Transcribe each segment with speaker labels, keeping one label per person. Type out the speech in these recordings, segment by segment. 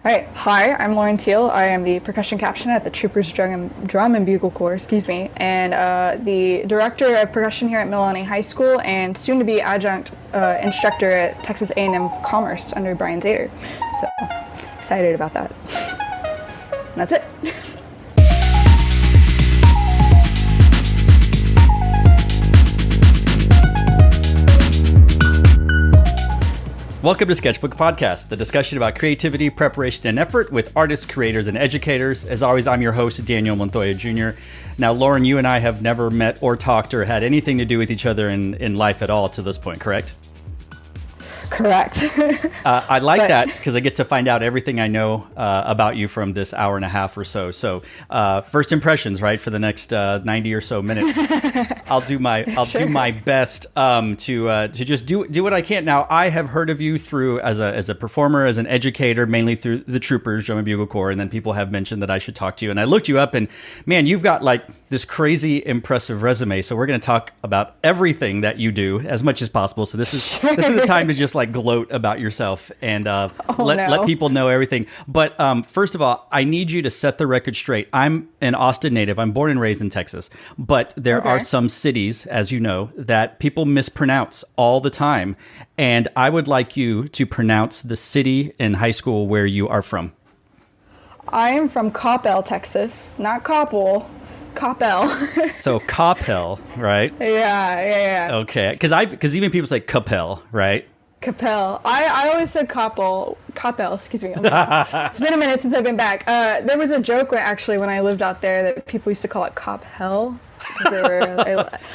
Speaker 1: All right. Hi, I'm Lauren Teel. I am the Percussion Caption Head at the Troopers Drum and Bugle Corps, and the Director of Percussion here at Mililani High School, and soon to be adjunct instructor at Texas A&M Commerce under Brian Zader. So excited about that. And that's it.
Speaker 2: Welcome to Sketchbook Podcast, the discussion about creativity, preparation, and effort with artists, creators, and educators. As always, I'm your host, Daniel Montoya Jr. Now, Lauren, you and I have never met or talked or had anything to do with each other in life at all to this point, correct?
Speaker 1: Correct.
Speaker 2: I like that because I get to find out everything I know about you from this hour and a half or so. So first impressions, right, for the next 90 or so minutes. I'll do my best to just do what I can. Now, I have heard of you through as a performer, as an educator, mainly through the Troopers Drum and Bugle Corps, and then people have mentioned that I should talk to you. And I looked you up, and man, you've got like this crazy impressive resume. So we're going to talk about everything that you do as much as possible. So this is the time to just like gloat about yourself and let people know everything. But first of all, I need you to set the record straight. I'm an Austin native. I'm born and raised in Texas, but there are some cities, as you know, that people mispronounce all the time. And I would like you to pronounce the city and high school where you are from.
Speaker 1: I am from Coppell, Texas, not Coppell. Coppell.
Speaker 2: So Coppell, right?
Speaker 1: Yeah.
Speaker 2: Okay, because even people say Coppell, right?
Speaker 1: Coppell. I always said Coppell, excuse me. It's been a minute since I've been back. There was a joke when I lived out there that people used to call it Cop Hell. There were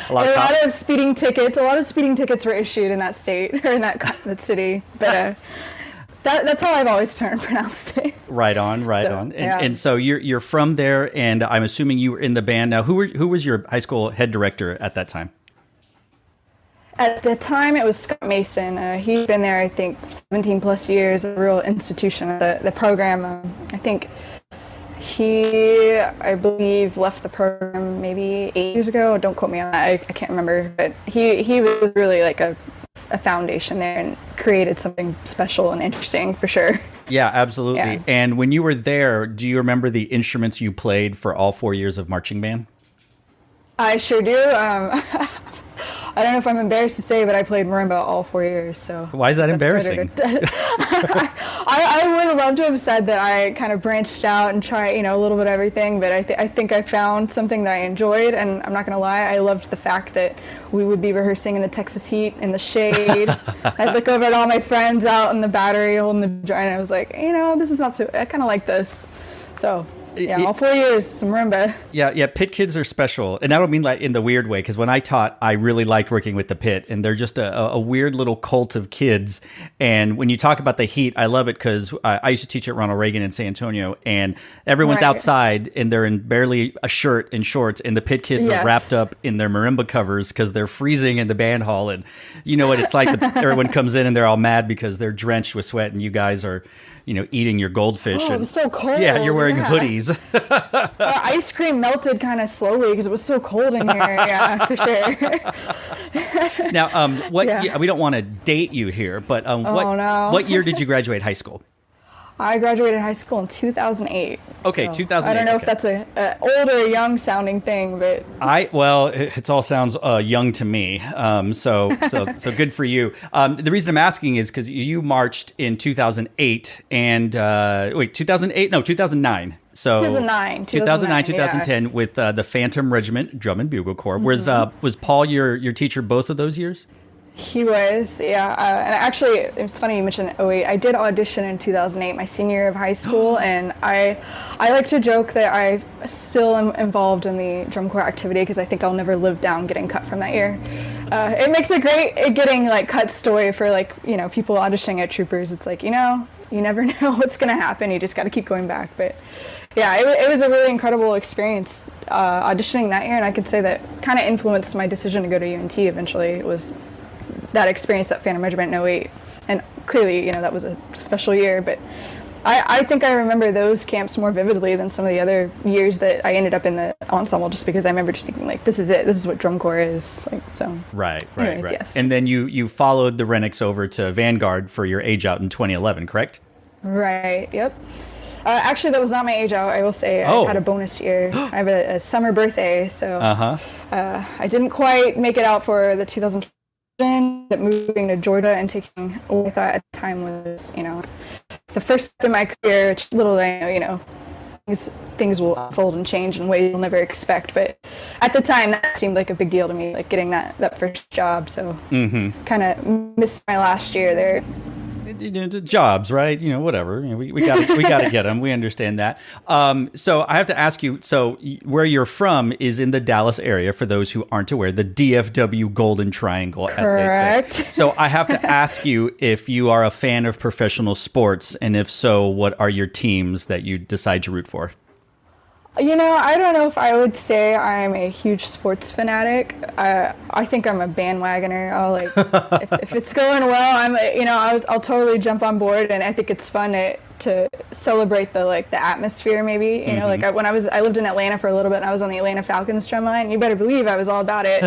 Speaker 1: a lot of speeding tickets. A lot of speeding tickets were issued in that state or in that city. But that's how I've always pronounced it. Right on.
Speaker 2: And so you're from there, and I'm assuming you were in the band. Now, who was your high school head director at that time?
Speaker 1: At the time, it was Scott Mason. He's been there, I think, 17 plus years, a real institution of the program. I think I believe, left the program maybe 8 years ago. Don't quote me on that. I can't remember. But he was really like a foundation there and created something special and interesting for sure.
Speaker 2: Yeah, absolutely. Yeah. And when you were there, do you remember the instruments you played for all 4 years of marching band?
Speaker 1: I sure do. I don't know if I'm embarrassed to say, but I played marimba all 4 years. So
Speaker 2: why is that embarrassing?
Speaker 1: I would love to have said that I kind of branched out and tried, a little bit of everything, but I think I found something that I enjoyed, and I'm not going to lie, I loved the fact that we would be rehearsing in the Texas heat, in the shade. I'd look over at all my friends out in the battery holding the drum, and I was like, this is not so, I kind of like this. So yeah, all 4 years, some marimba.
Speaker 2: Yeah, pit kids are special. And I don't mean like in the weird way, because when I taught, I really liked working with the pit. And they're just a weird little cult of kids. And when you talk about the heat, I love it because I used to teach at Ronald Reagan in San Antonio. And everyone's outside, and they're in barely a shirt and shorts. And the pit kids are wrapped up in their marimba covers because they're freezing in the band hall. And you know what it's like? Everyone comes in and they're all mad because they're drenched with sweat. And you guys are eating your goldfish.
Speaker 1: Oh, it was so cold.
Speaker 2: Yeah, you're wearing hoodies.
Speaker 1: Ice cream melted kind of slowly because it was so cold in here. Yeah, for sure.
Speaker 2: Now, we don't want to date you here, but what year did you graduate high school?
Speaker 1: I graduated high school in 2008.
Speaker 2: Okay, so 2008.
Speaker 1: I don't know if that's an old or young sounding thing, but
Speaker 2: it all sounds young to me. So good for you. The reason I'm asking is because you marched in 2008 and 2008? No, 2009. So 2009, 2010 with the Phantom Regiment Drum and Bugle Corps. Mm-hmm. Was Paul your teacher both of those years?
Speaker 1: He was, yeah. And actually, it's funny you mentioned 08. I did audition in 2008, my senior year of high school, and I like to joke that I still am involved in the drum corps activity because I think I'll never live down getting cut from that year. It makes a great getting like cut story for people auditioning at Troopers. It's like, you never know what's going to happen. You just got to keep going back. But yeah, it was a really incredible experience auditioning that year, and I could say that kind of influenced my decision to go to UNT eventually. It was that experience at Phantom Regiment in 08. And clearly, that was a special year, but I think I remember those camps more vividly than some of the other years that I ended up in the ensemble, just because I remember just thinking, like, this is it. This is what drum corps is. Like, so.
Speaker 2: Right.
Speaker 1: Yes.
Speaker 2: And then you followed the Rennicks over to Vanguard for your age out in 2011, correct?
Speaker 1: Right. Yep. Actually, that was not my age out. I will say I had a bonus year. I have a summer birthday, so I didn't quite make it out for the 2000. Moving to Georgia and taking what I thought at the time was, the first step in my career. Little did I know, things will unfold and change in ways you'll never expect. But at the time, that seemed like a big deal to me, like getting that first job. So kind of missed my last year there.
Speaker 2: Jobs, right? Whatever. We got to get them. We understand that. So I have to ask you. So where you're from is in the Dallas area. For those who aren't aware, the DFW Golden Triangle,
Speaker 1: correct.
Speaker 2: As they say. So I have to ask you if you are a fan of professional sports, and if so, what are your teams that you decide to root for?
Speaker 1: I don't know if I would say I'm a huge sports fanatic. I think I'm a bandwagoner. If it's going well, I'll totally jump on board, and I think it's fun to celebrate the atmosphere. Maybe when I lived in Atlanta for a little bit, and I was on the Atlanta Falcons drum line. You better believe I was all about it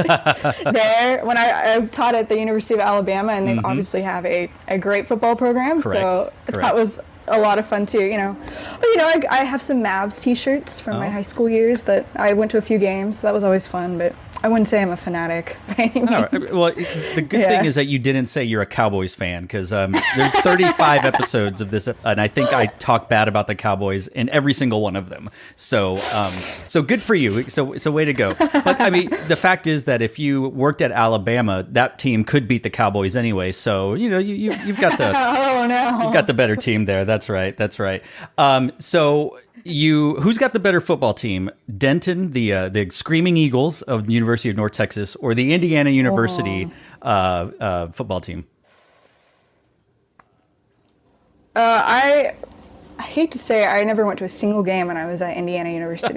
Speaker 1: there. When I taught at the University of Alabama, and they obviously have a great football program.
Speaker 2: Correct.
Speaker 1: So that was a lot of fun too, But I have some Mavs t-shirts from my high school years that I went to a few games. So that was always fun, but I wouldn't say I'm a fanatic by any means.
Speaker 2: Well, the good thing is that you didn't say you're a Cowboys fan, because there's 35 episodes of this, and I think I talk bad about the Cowboys in every single one of them. So good for you. So way to go. But I mean, the fact is that if you worked at Alabama, that team could beat the Cowboys anyway. So you've got the you've got the better team there. That's right. So who's got the better football team? Denton, the Screaming Eagles of the University of North Texas, or the Indiana University football team?
Speaker 1: I hate to say I never went to a single game when I was at Indiana University.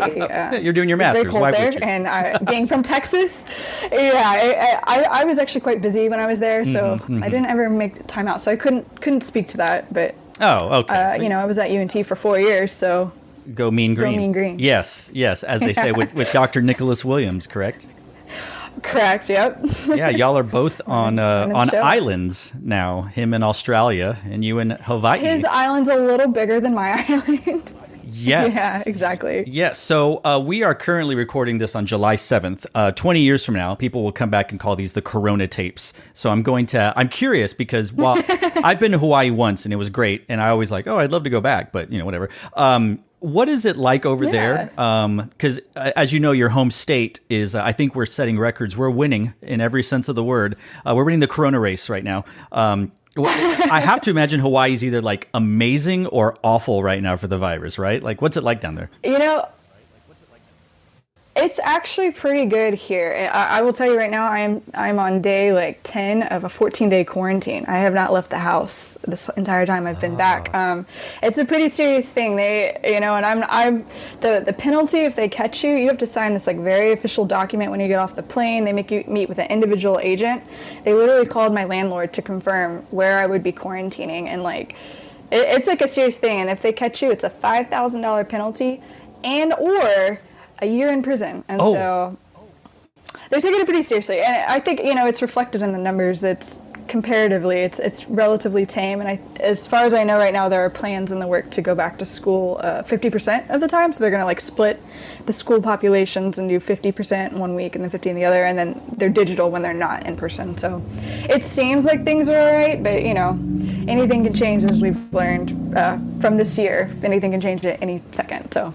Speaker 2: You're doing your master's. Why would you?
Speaker 1: And being from Texas, I was actually quite busy when I was there, so I didn't ever make time out. So I couldn't speak to that. But
Speaker 2: okay.
Speaker 1: I was at UNT for 4 years, so
Speaker 2: go Mean Green.
Speaker 1: Go Mean Green.
Speaker 2: Yes, as they say with Dr. Nicholas Williams, correct?
Speaker 1: Correct. Yep.
Speaker 2: Yeah, y'all are both on islands now. Him in Australia, and you in Hawaii.
Speaker 1: His island's a little bigger than my island.
Speaker 2: Yes.
Speaker 1: Yeah, exactly.
Speaker 2: Yes. So we are currently recording this on July 7th. 20 years from now, people will come back and call these the Corona tapes. So I'm curious, because while I've been to Hawaii once and it was great, and I always I'd love to go back, but whatever. What is it like over there? Because as you know, your home state is, I think we're setting records. We're winning in every sense of the word. We're winning the Corona race right now. I have to imagine Hawaii's either amazing or awful right now for the virus, right? What's it like down there?
Speaker 1: It's actually pretty good here. I will tell you right now, I'm on day 10 of a 14-day quarantine. I have not left the house this entire time I've been back. It's a pretty serious thing. They, and I'm the penalty if they catch you. You have to sign this very official document when you get off the plane. They make you meet with an individual agent. They literally called my landlord to confirm where I would be quarantining, and it's a serious thing. And if they catch you, it's a $5,000 penalty, or a year in prison. And so they're taking it pretty seriously. And I think, it's reflected in the numbers. It's comparatively, it's relatively tame. And as far as I know right now, there are plans in the work to go back to school 50% of the time. So they're going to split the school populations and do 50% in 1 week and then 50 in the other. And then they're digital when they're not in person. So it seems like things are all right, but anything can change, as we've learned from this year. Anything can change at any second. So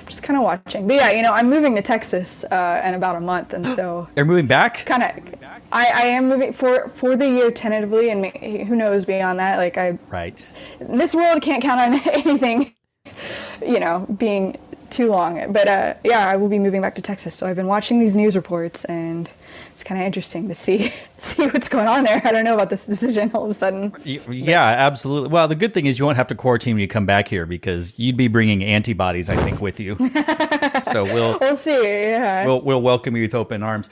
Speaker 1: just kind of watching. But yeah, I'm moving to Texas in about a month, and so
Speaker 2: you're moving back?
Speaker 1: I am moving for the year tentatively, and who knows beyond that.
Speaker 2: Right.
Speaker 1: This world can't count on anything, being too long. But I will be moving back to Texas. So I've been watching these news reports, and it's kind of interesting to see what's going on there. I don't know about this decision all of a sudden.
Speaker 2: Yeah, absolutely. Well, the good thing is you won't have to quarantine when you come back here, because you'd be bringing antibodies, I think, with you. So we'll
Speaker 1: see. Yeah,
Speaker 2: we'll welcome you with open arms.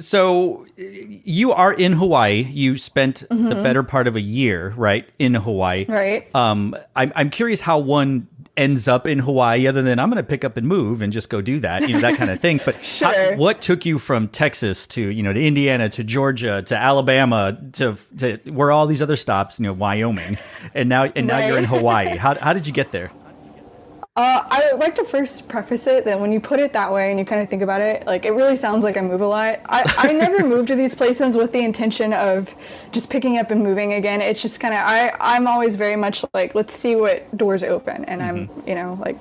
Speaker 2: So you are in Hawaii. You spent the better part of a year, right, in Hawaii.
Speaker 1: Right.
Speaker 2: I'm curious how one ends up in Hawaii other than I'm going to pick up and move and just go do that, that kind of thing. But
Speaker 1: Sure.
Speaker 2: what took you from Texas to, to Indiana, to Georgia, to Alabama, to where all these other stops, Wyoming, and now you're in Hawaii. How did you get there?
Speaker 1: I would like to first preface it that when you put it that way and you kind of think about it, like it really sounds like I move a lot. I never moved to these places with the intention of just picking up and moving again. It's just kind of, I'm always very much like, let's see what doors open. And I'm, like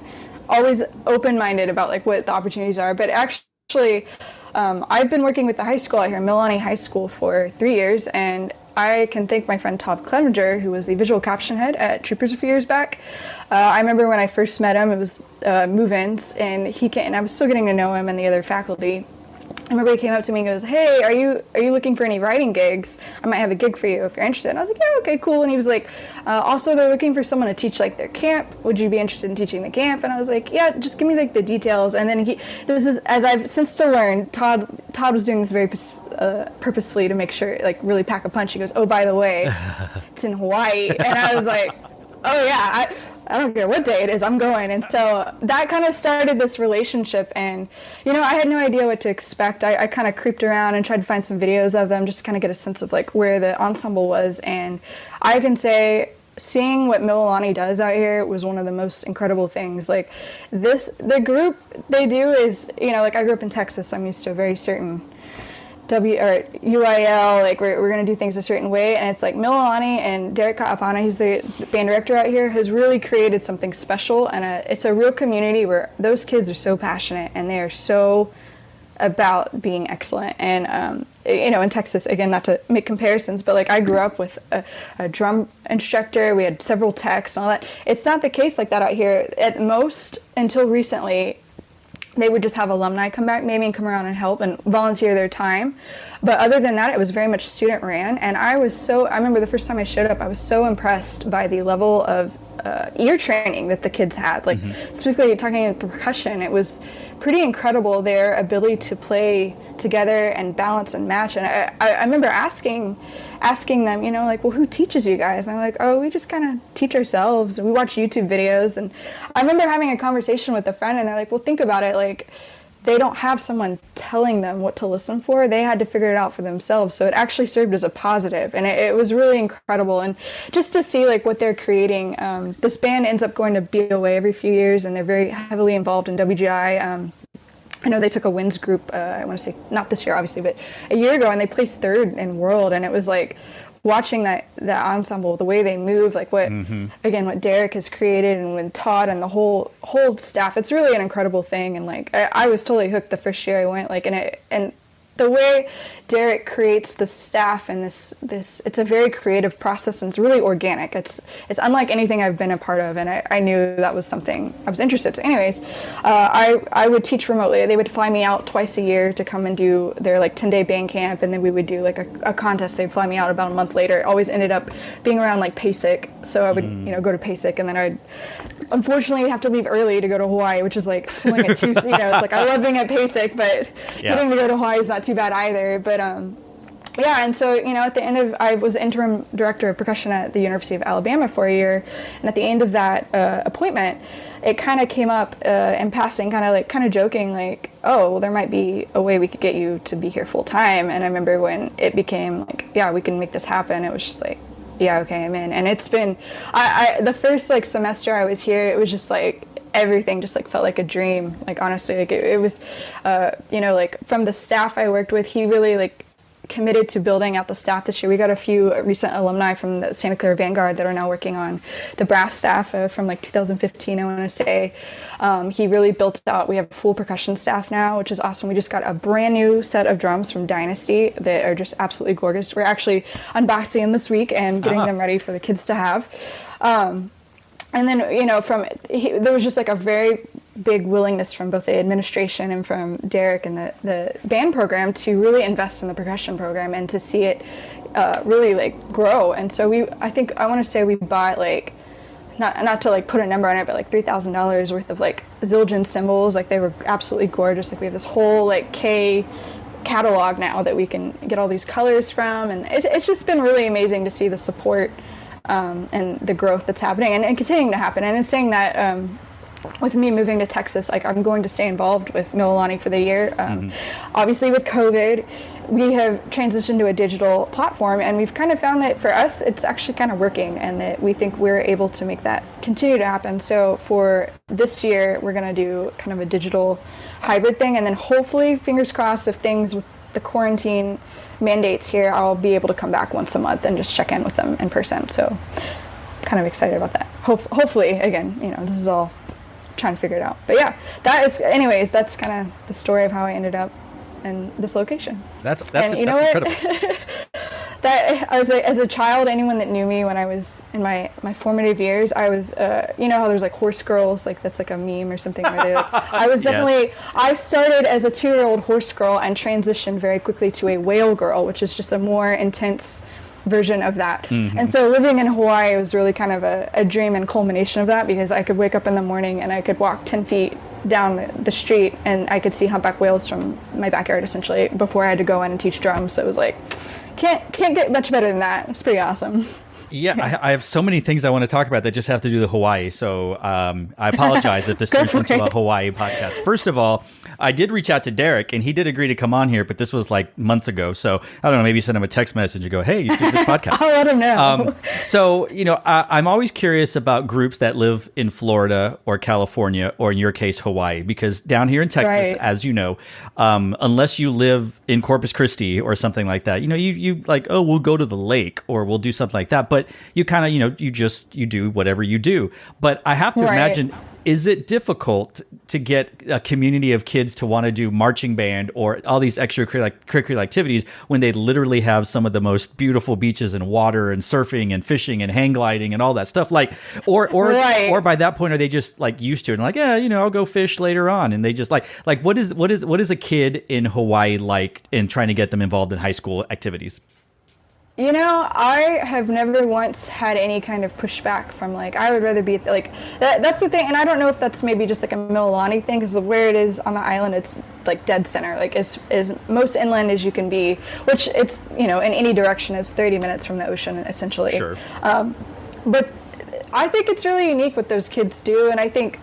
Speaker 1: always open-minded about like what the opportunities are. But actually, I've been working with the high school out here, Mililani High School, for 3 years. And I can thank my friend Todd Clevenger, who was the visual caption head at Troopers a few years back. I remember when I first met him, it was move-ins, and I was still getting to know him and the other faculty. I remember he came up to me and goes, "Hey, are you looking for any writing gigs? I might have a gig for you if you're interested." And I was like, "Yeah, okay, cool." And he was like, "Also, they're looking for someone to teach like their camp. Would you be interested in teaching the camp?" And I was like, "Yeah, just give me like the details." And then this is, as I've since to learn, Todd was doing this very purposefully to make sure, like really pack a punch. He goes, "Oh, by the way, it's in Hawaii." And I was like, "Oh yeah, I don't care what day it is, I'm going." And so that kind of started this relationship, and I had no idea what to expect. I kind of creeped around and tried to find some videos of them just to kind of get a sense of like where the ensemble was. And I can say, seeing what Mililani does out here was one of the most incredible things. Like the group they do is, like I grew up in Texas, I'm used to a very certain UIL, like we're going to do things a certain way, and it's like Mililani and Derek Kaapana, he's the band director out here, has really created something special, and it's a real community where those kids are so passionate and they are so about being excellent. And in Texas, again, not to make comparisons, but like I grew up with a drum instructor, we had several techs and all that. It's not the case like that out here. At most, until recently, they would just have alumni come back maybe and come around and help and volunteer their time. But other than that, it was very much student ran. And I remember the first time I showed up, I was so impressed by the level of ear training that the kids had. Like specifically talking about percussion, it was pretty incredible, their ability to play together and balance and match. And I remember asking them, like, "Well, who teaches you guys?" And they're like, "Oh, we just kind of teach ourselves. We watch YouTube videos." And I remember having a conversation with a friend, and they're like, "Well, think about it. Like, they don't have someone telling them what to listen for. They had to figure it out for themselves." So it actually served as a positive, and it was really incredible. And just to see like what they're creating, this band ends up going to BOA every few years, and they're very heavily involved in WGI. I know they took a WINS group, I want to say, not this year obviously, but a year ago, and they placed third in world. And it was like watching that ensemble, the way they move, like what Derek has created, and with Todd and the whole staff, it's really an incredible thing. And like I was totally hooked the first year I went, like, and the way Derek creates the staff and this it's a very creative process, and it's really organic. It's unlike anything I've been a part of, and I knew that was something I was interested in. Anyways, I would teach remotely. They would fly me out twice a year to come and do their like 10-day band camp, and then we would do like a contest. They'd fly me out about a month later. It always ended up being around like PASIC, so I would go to PASIC, and then I'd unfortunately have to leave early to go to Hawaii, which is like pulling it too. It's like I love being at PASIC, but getting to go to Hawaii is not too bad either. But yeah, and so at the end of, I was interim director of percussion at the University of Alabama for a year, and at the end of that appointment, it kind of came up in passing, kind of joking, like, "Oh, well, there might be a way we could get you to be here full time." And I remember when it became like, "Yeah, we can make this happen," it was just like, "Yeah, okay, I'm in." And it's been, the first like semester I was here, it was just like everything just like felt like a dream. Like honestly, like it was, like from the staff I worked with, he really like committed to building out the staff this year. We got a few recent alumni from the Santa Clara Vanguard that are now working on the brass staff from like 2015, I want to say. He really built out, we have a full percussion staff now, which is awesome. We just got a brand new set of drums from Dynasty that are just absolutely gorgeous. We're actually unboxing them this week and getting them ready for the kids to have. And then, there was just like a very big willingness from both the administration and from Derek and the band program to really invest in the percussion program and to see it really like grow. And so I want to say we bought like, not to like put a number on it, but like $3,000 worth of like Zildjian cymbals. Like they were absolutely gorgeous. Like we have this whole like K catalog now that we can get all these colors from. And it's just been really amazing to see the support and the growth that's happening and continuing to happen. And it's saying that with me moving to Texas, like I'm going to stay involved with Mililani for the year. Obviously with COVID, we have transitioned to a digital platform, and we've kind of found that for us, it's actually kind of working, and that we think we're able to make that continue to happen. So for this year, we're going to do kind of a digital hybrid thing, and then hopefully, fingers crossed, if things with the quarantine mandates here, I'll be able to come back once a month and just check in with them in person. So kind of excited about that. Hopefully, again, this is all trying to figure it out. But yeah, that's kind of the story of how I ended up in this location.
Speaker 2: That's incredible.
Speaker 1: That as a child, anyone that knew me when I was in my formative years, I was how there's like horse girls, like that's like a meme or something where they I was definitely I started as a 2-year-old horse girl and transitioned very quickly to a whale girl, which is just a more intense version of that. And so living in Hawaii was really kind of a dream and culmination of that, because I could wake up in the morning and I could walk 10 feet down the street and I could see humpback whales from my backyard essentially before I had to go in and teach drums. So it was like, can't get much better than that. It's pretty awesome.
Speaker 2: Yeah, I have so many things I want to talk about that just have to do with Hawaii. So I apologize if this turns into a Hawaii podcast. First of all, I did reach out to Derek, and he did agree to come on here, but this was like months ago. So I don't know, maybe send him a text message and go, hey, you should do this podcast.
Speaker 1: I'll let him know.
Speaker 2: So, I'm always curious about groups that live in Florida or California, or in your case, Hawaii, because down here in Texas, as you know, unless you live in Corpus Christi or something like that, you like, oh, we'll go to the lake or we'll do something like that. But you kind of, you do whatever you do. But I have to imagine, is it difficult to get a community of kids to want to do marching band or all these extracurricular activities when they literally have some of the most beautiful beaches and water and surfing and fishing and hang gliding and all that stuff? Like, or by that point, are they just like used to it and like, yeah, I'll go fish later on. And they just like what is a kid in Hawaii like in trying to get them involved in high school activities?
Speaker 1: I have never once had any kind of pushback from like, I would rather be like, that's the thing. And I don't know if that's maybe just like a Mililani thing, because where it is on the island, it's like dead center, like as most inland as you can be, which it's, in any direction, it's 30 minutes from the ocean, essentially.
Speaker 2: Sure.
Speaker 1: But I think it's really unique what those kids do. And I think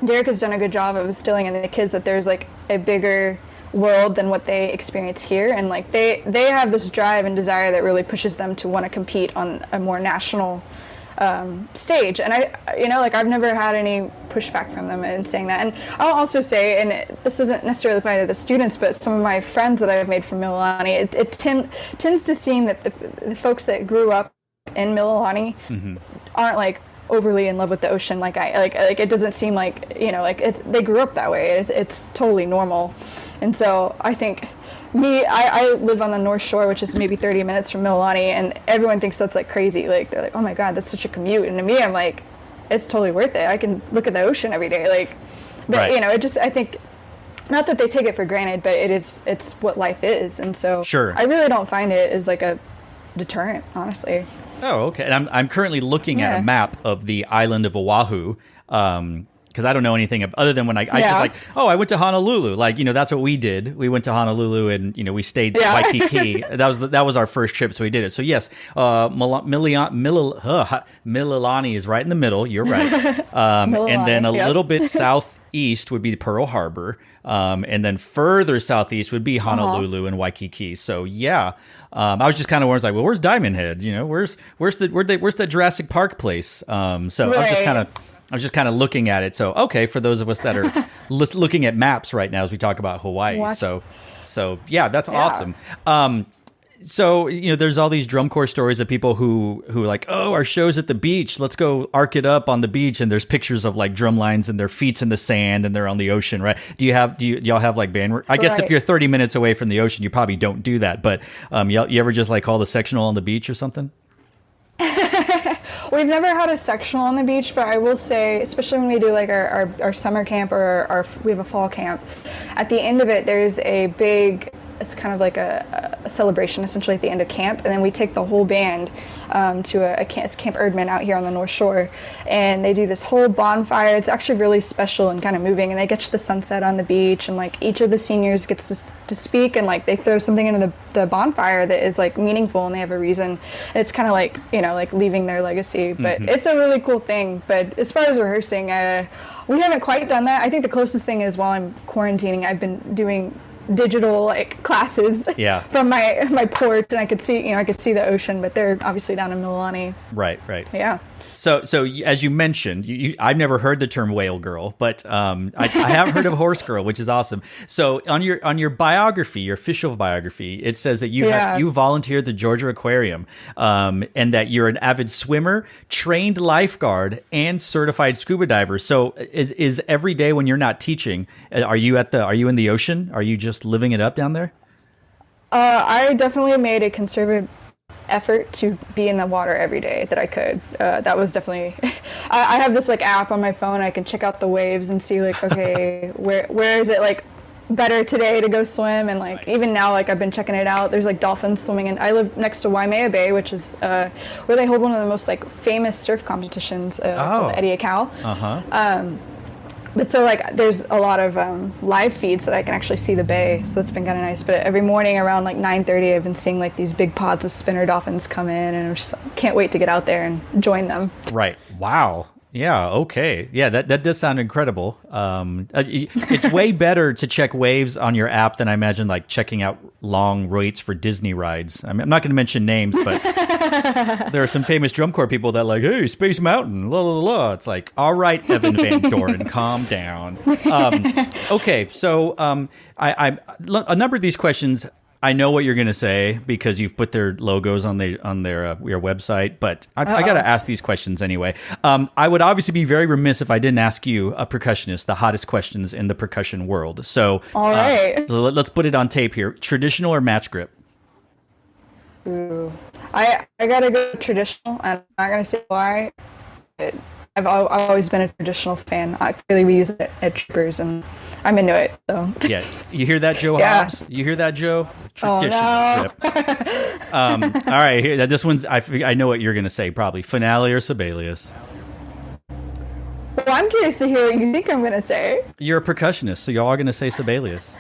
Speaker 1: Derek has done a good job of instilling in the kids that there's like a bigger world than what they experience here, and like they have this drive and desire that really pushes them to want to compete on a more national stage. And I've never had any pushback from them in saying that. And I'll also say, and this doesn't necessarily apply to the students, but some of my friends that I've made from Mililani, it tends to seem that the folks that grew up in Mililani aren't like overly in love with the ocean like it doesn't seem like they grew up that way. It's totally normal. And so I think I live on the North Shore, which is maybe 30 minutes from Mililani, and everyone thinks that's like crazy. Like they're like, oh my God, that's such a commute. And to me, I'm like, it's totally worth it. I can look at the ocean every day. I think, not that they take it for granted, but it's what life is. And so I really don't find it as like a deterrent, honestly.
Speaker 2: Oh, okay. And I'm currently looking at a map of the island of Oahu, because I don't know anything other than when I just like, oh, I went to Honolulu. Like, that's what we did. We went to Honolulu and, we stayed at Waikiki. That was our first trip, so we did it. So yes, Mililani is right in the middle. You're right. And then a little bit southeast would be Pearl Harbor. And then further southeast would be Honolulu and Waikiki. So yeah. I was just kind of wondering, like, well, where's Diamond Head? Where's the Jurassic Park place? I was just kind of looking at it. So, okay, for those of us that are looking at maps right now as we talk about Hawaii. So yeah, that's awesome. So, there's all these drum corps stories of people who like, oh, our show's at the beach. Let's go arc it up on the beach. And there's pictures of like drum lines and their feet's in the sand and they're on the ocean, right? Do y'all have like band? I guess if you're 30 minutes away from the ocean, you probably don't do that. But you ever just like call the sectional on the beach or something?
Speaker 1: We've never had a sectional on the beach, but I will say, especially when we do like our summer camp or we have a fall camp, at the end of it, there's a big, it's kind of like a a celebration essentially at the end of camp, and then we take the whole band to it's Camp Erdman out here on the North Shore, and they do this whole bonfire. It's actually really special and kind of moving, and they get to the sunset on the beach, and like each of the seniors gets to speak, and like they throw something into the bonfire that is like meaningful, and they have a reason. And it's kind of like, you know, like leaving their legacy, but it's a really cool thing. But as far as rehearsing, we haven't quite done that. I think the closest thing is while I'm quarantining, I've been doing digital like classes from my porch, and I could see the ocean, but they're obviously down in Mililani.
Speaker 2: Right.
Speaker 1: Yeah.
Speaker 2: So as you mentioned, I've never heard the term whale girl, but I have heard of horse girl, which is awesome. So on your biography, your official biography, it says that you volunteered at the Georgia Aquarium, and that you're an avid swimmer, trained lifeguard, and certified scuba diver. So is every day when you're not teaching, are you in the ocean? Are you just living it up down there?
Speaker 1: I definitely made a conservative effort to be in the water every day that I could. That was definitely I have this like app on my phone. I can check out the waves and see like, okay, where is it like better today to go swim, and like even now, like I've been checking it out. There's like dolphins swimming, and I live next to Waimea Bay, which is where they hold one of the most like famous surf competitions called the Eddie Cal. But so like there's a lot of live feeds that I can actually see the bay, so that's been kind of nice. But every morning around like 9:30, I've been seeing like these big pods of spinner dolphins come in, and I just can't wait to get out there and join them. Right.
Speaker 2: Wow. Yeah. Okay. Yeah. That does sound incredible. It's way better to check waves on your app than I imagine like checking out long waits for Disney rides. I'm not going to mention names, but there are some famous drum corps people that like, hey, Space Mountain, la la la. It's like, all right, Evan Van Doren, calm down. Okay. So a number of these questions, I know what you're going to say because you've put their logos on their your website, but I got to ask these questions anyway. I would obviously be very remiss if I didn't ask you, a percussionist, the hottest questions in the percussion world. So,
Speaker 1: all right.
Speaker 2: So let's put it on tape here. Traditional or match grip?
Speaker 1: Ooh, I gotta go traditional, and I'm not gonna say why. I've always been a traditional fan. I clearly we use it at Troopers, and I'm into it. So
Speaker 2: yeah, you hear that, Joe Hobbs? You hear that, Joe? Traditional grip. All right, here. This one's. I know what you're gonna say. Probably finale or Sibelius.
Speaker 1: Well, I'm curious to hear what you think I'm gonna say.
Speaker 2: You're a percussionist, so y'all are gonna say Sibelius.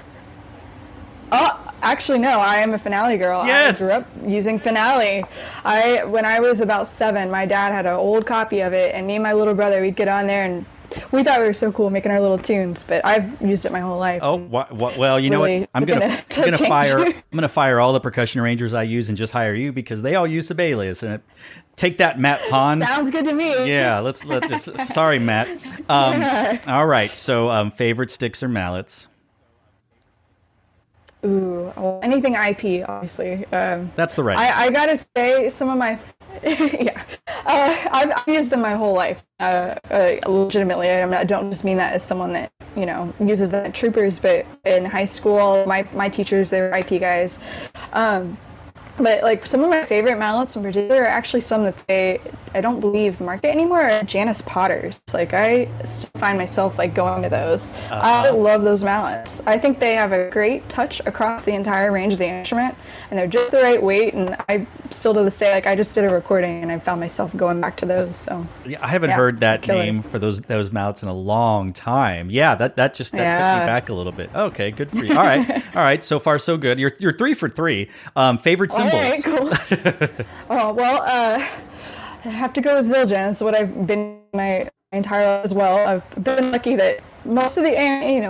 Speaker 1: Oh, actually, no. I am a finale girl.
Speaker 2: Yes.
Speaker 1: I grew up using finale. When I was about 7, my dad had an old copy of it, and me and my little brother, we'd get on there, and we thought we were so cool making our little tunes. But I've used it my whole life.
Speaker 2: Oh, well, you know what? I'm gonna fire all the percussion arrangers I use and just hire you because they all use Sibelius. And take that, Matt Hahn.
Speaker 1: Sounds good to me.
Speaker 2: Yeah, let's. Sorry, Matt. All right. So, favorite sticks or mallets?
Speaker 1: Ooh, well, anything IP, obviously.
Speaker 2: That's the right.
Speaker 1: I gotta say, some of my, I've used them my whole life. Legitimately, I don't just mean that as someone that uses them at Troopers, but in high school, my teachers, they were IP guys. But like some of my favorite mallets in particular are actually some that I don't believe market anymore are Janus Potters. Like I still find myself like going to those. I love those mallets. I think they have a great touch across the entire range of the instrument, and they're just the right weight. And I still to this day, like I just did a recording and I found myself going back to those. So
Speaker 2: yeah, I haven't heard that name for those mallets in a long time. Yeah, that took me back a little bit. Okay, good for you. All right. So far so good. You're 3 for 3. Favorite symbols.
Speaker 1: All right, cool. Oh well, I have to go with Zildjian. That's what I've been my entire life as well. I've been lucky that most of the,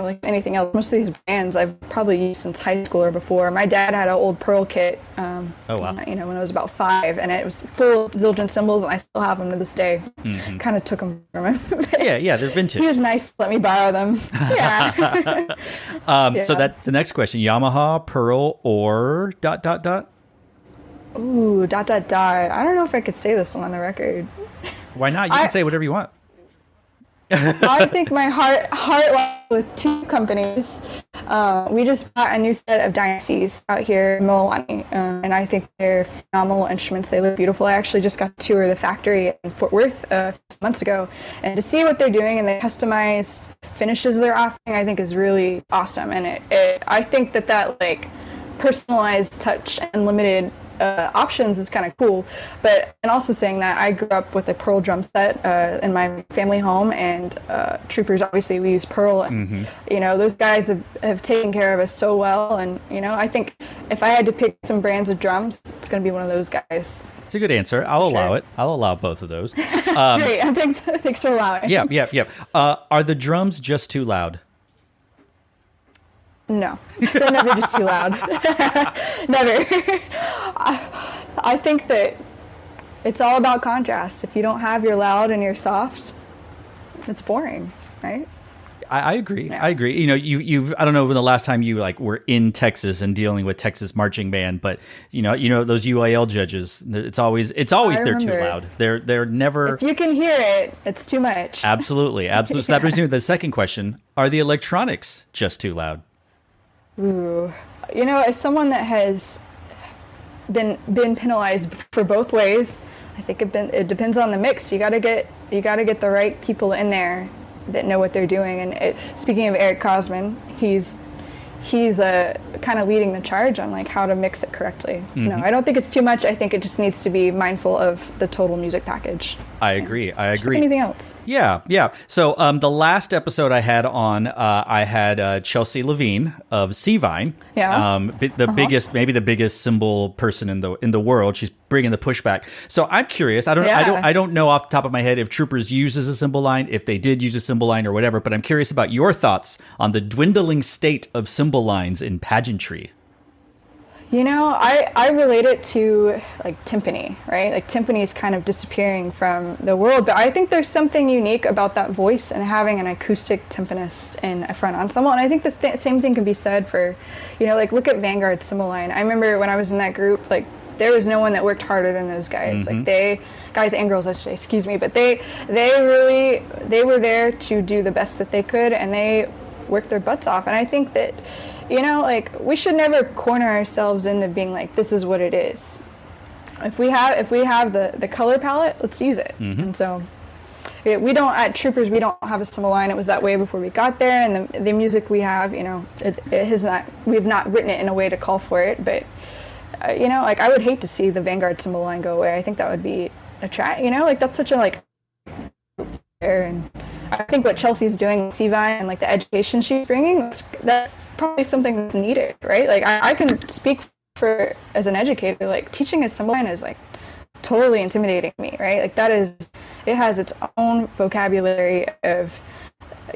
Speaker 1: like anything else, most of these bands I've probably used since high school or before. My dad had an old Pearl kit,
Speaker 2: oh, wow.
Speaker 1: When I was about 5, and it was full of Zildjian cymbals, and I still have them to this day.
Speaker 2: Mm-hmm.
Speaker 1: Kind of took them from him.
Speaker 2: yeah, they're vintage.
Speaker 1: He was nice to let me borrow them. Yeah.
Speaker 2: So that's the next question. Yamaha, Pearl, or ...
Speaker 1: Ooh, ... I don't know if I could say this one on the record.
Speaker 2: Why not? You can say whatever you want.
Speaker 1: I think my heart lies with 2 companies. We just bought a new set of Dynasties out here in Mililani, and I think they're phenomenal instruments. They look beautiful. I actually just got to tour the factory in Fort Worth months ago, and to see what they're doing and the customized finishes they're offering, I think is really awesome. And I think that like personalized touch and limited options is kind of cool. And also saying that I grew up with a pearl drum set in my family home, and Troopers, obviously we use pearl, and those guys have taken care of us so well, and I think if I had to pick some brands of drums, it's going to be one of those guys.
Speaker 2: It's a good answer. I'll allow it. I'll allow both of those.
Speaker 1: Great. Thanks for allowing.
Speaker 2: Yeah. Are the drums just too loud?
Speaker 1: No, they're never just too loud. Never. I think that it's all about contrast. If you don't have your loud and your soft, it's boring, right?
Speaker 2: I agree.
Speaker 1: Yeah.
Speaker 2: I agree. You've I don't know when the last time you were in Texas and dealing with Texas marching band, but those UIL judges. It's always they're too loud. They're never.
Speaker 1: If you can hear it, it's too much.
Speaker 2: Absolutely. So that brings me to the second question: are the electronics just too loud?
Speaker 1: Ooh, as someone that has been penalized for both ways, I think it depends on the mix. You gotta get the right people in there that know what they're doing. And speaking of Eric Cosman, he's kind of leading the charge on how to mix it correctly. So no, I don't think it's too much. I think it just needs to be mindful of the total music package.
Speaker 2: I agree.
Speaker 1: Just like anything else.
Speaker 2: Yeah. So the last episode I had on, I had Chelsea Levine of Seavine.
Speaker 1: Yeah.
Speaker 2: Maybe the biggest cymbal person in the world. She's bringing the pushback. So I'm curious. I don't know off the top of my head if Troopers uses a cymbal line, if they did use a cymbal line or whatever. But I'm curious about your thoughts on the dwindling state of cymbal lines in pageantry.
Speaker 1: I relate it to timpani, right? Timpani is kind of disappearing from the world, but I think there's something unique about that voice and having an acoustic timpanist in a front ensemble. And I think the same thing can be said for, look at Vanguard cymbal line. I remember when I was in that group, there was no one that worked harder than those guys. Guys and girls, I should say, excuse me, but they were there to do the best that they could, and they worked their butts off. And I think that we should never corner ourselves into being this is what it is. If we have the color palette, let's use it. And so we don't, at Troopers, we don't have a cymbal line. It was that way before we got there, and the music we have, it has not, we've not written it in a way to call for it, but I would hate to see the Vanguard cymbal line go away. I think that would be that's such a and I think what Chelsea's doing with Seavine and the education she's bringing, that's probably something that's needed, right? I can speak for as an educator, teaching a cymbal line is totally intimidating me, right? It has its own vocabulary of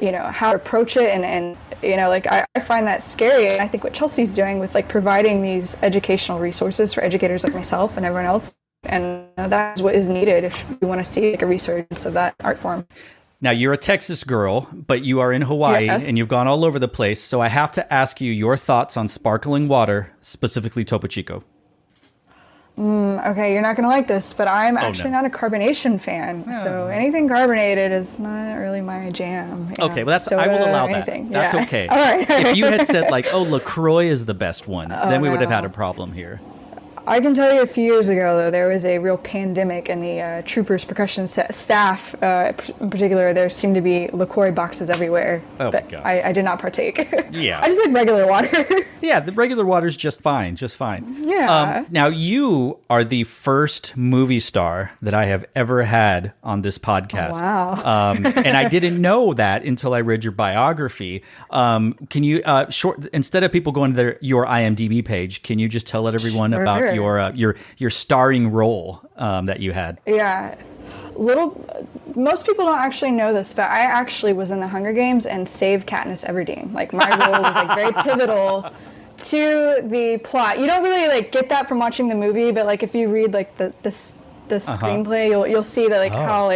Speaker 1: how to approach it, and I find that scary. And I think what Chelsea's doing with providing these educational resources for educators like myself and everyone else, and that is what is needed if we want to see a resurgence of that art form.
Speaker 2: Now, you're a Texas girl, but you are in Hawaii,
Speaker 1: yes,
Speaker 2: and you've gone all over the place. So I have to ask you your thoughts on sparkling water, specifically Topo Chico.
Speaker 1: Okay, you're not going to like this, but I'm actually not a carbonation fan. Oh. So anything carbonated is not really my jam.
Speaker 2: Okay, well, I will allow that. That's okay. All right. If you had said LaCroix is the best one, then we would have had a problem here.
Speaker 1: I can tell you a few years ago, though, there was a real pandemic in the Troopers percussion staff. In particular, there seemed to be LaCroix boxes everywhere.
Speaker 2: Oh,
Speaker 1: but
Speaker 2: my God.
Speaker 1: I did not partake.
Speaker 2: Yeah.
Speaker 1: I just like regular water.
Speaker 2: Yeah, the regular water's just fine,
Speaker 1: Yeah.
Speaker 2: Now, you are the first movie star that I have ever had on this podcast.
Speaker 1: Oh, wow.
Speaker 2: And I didn't know that until I read your biography. Can you, instead of people going to your IMDb page, can you just tell everyone about your starring role that you had?
Speaker 1: Yeah. Most people don't actually know this, but I actually was in the Hunger Games and saved Katniss Everdeen. My role was very pivotal to the plot. You don't really get that from watching the movie, but if you read the screenplay, you'll see that how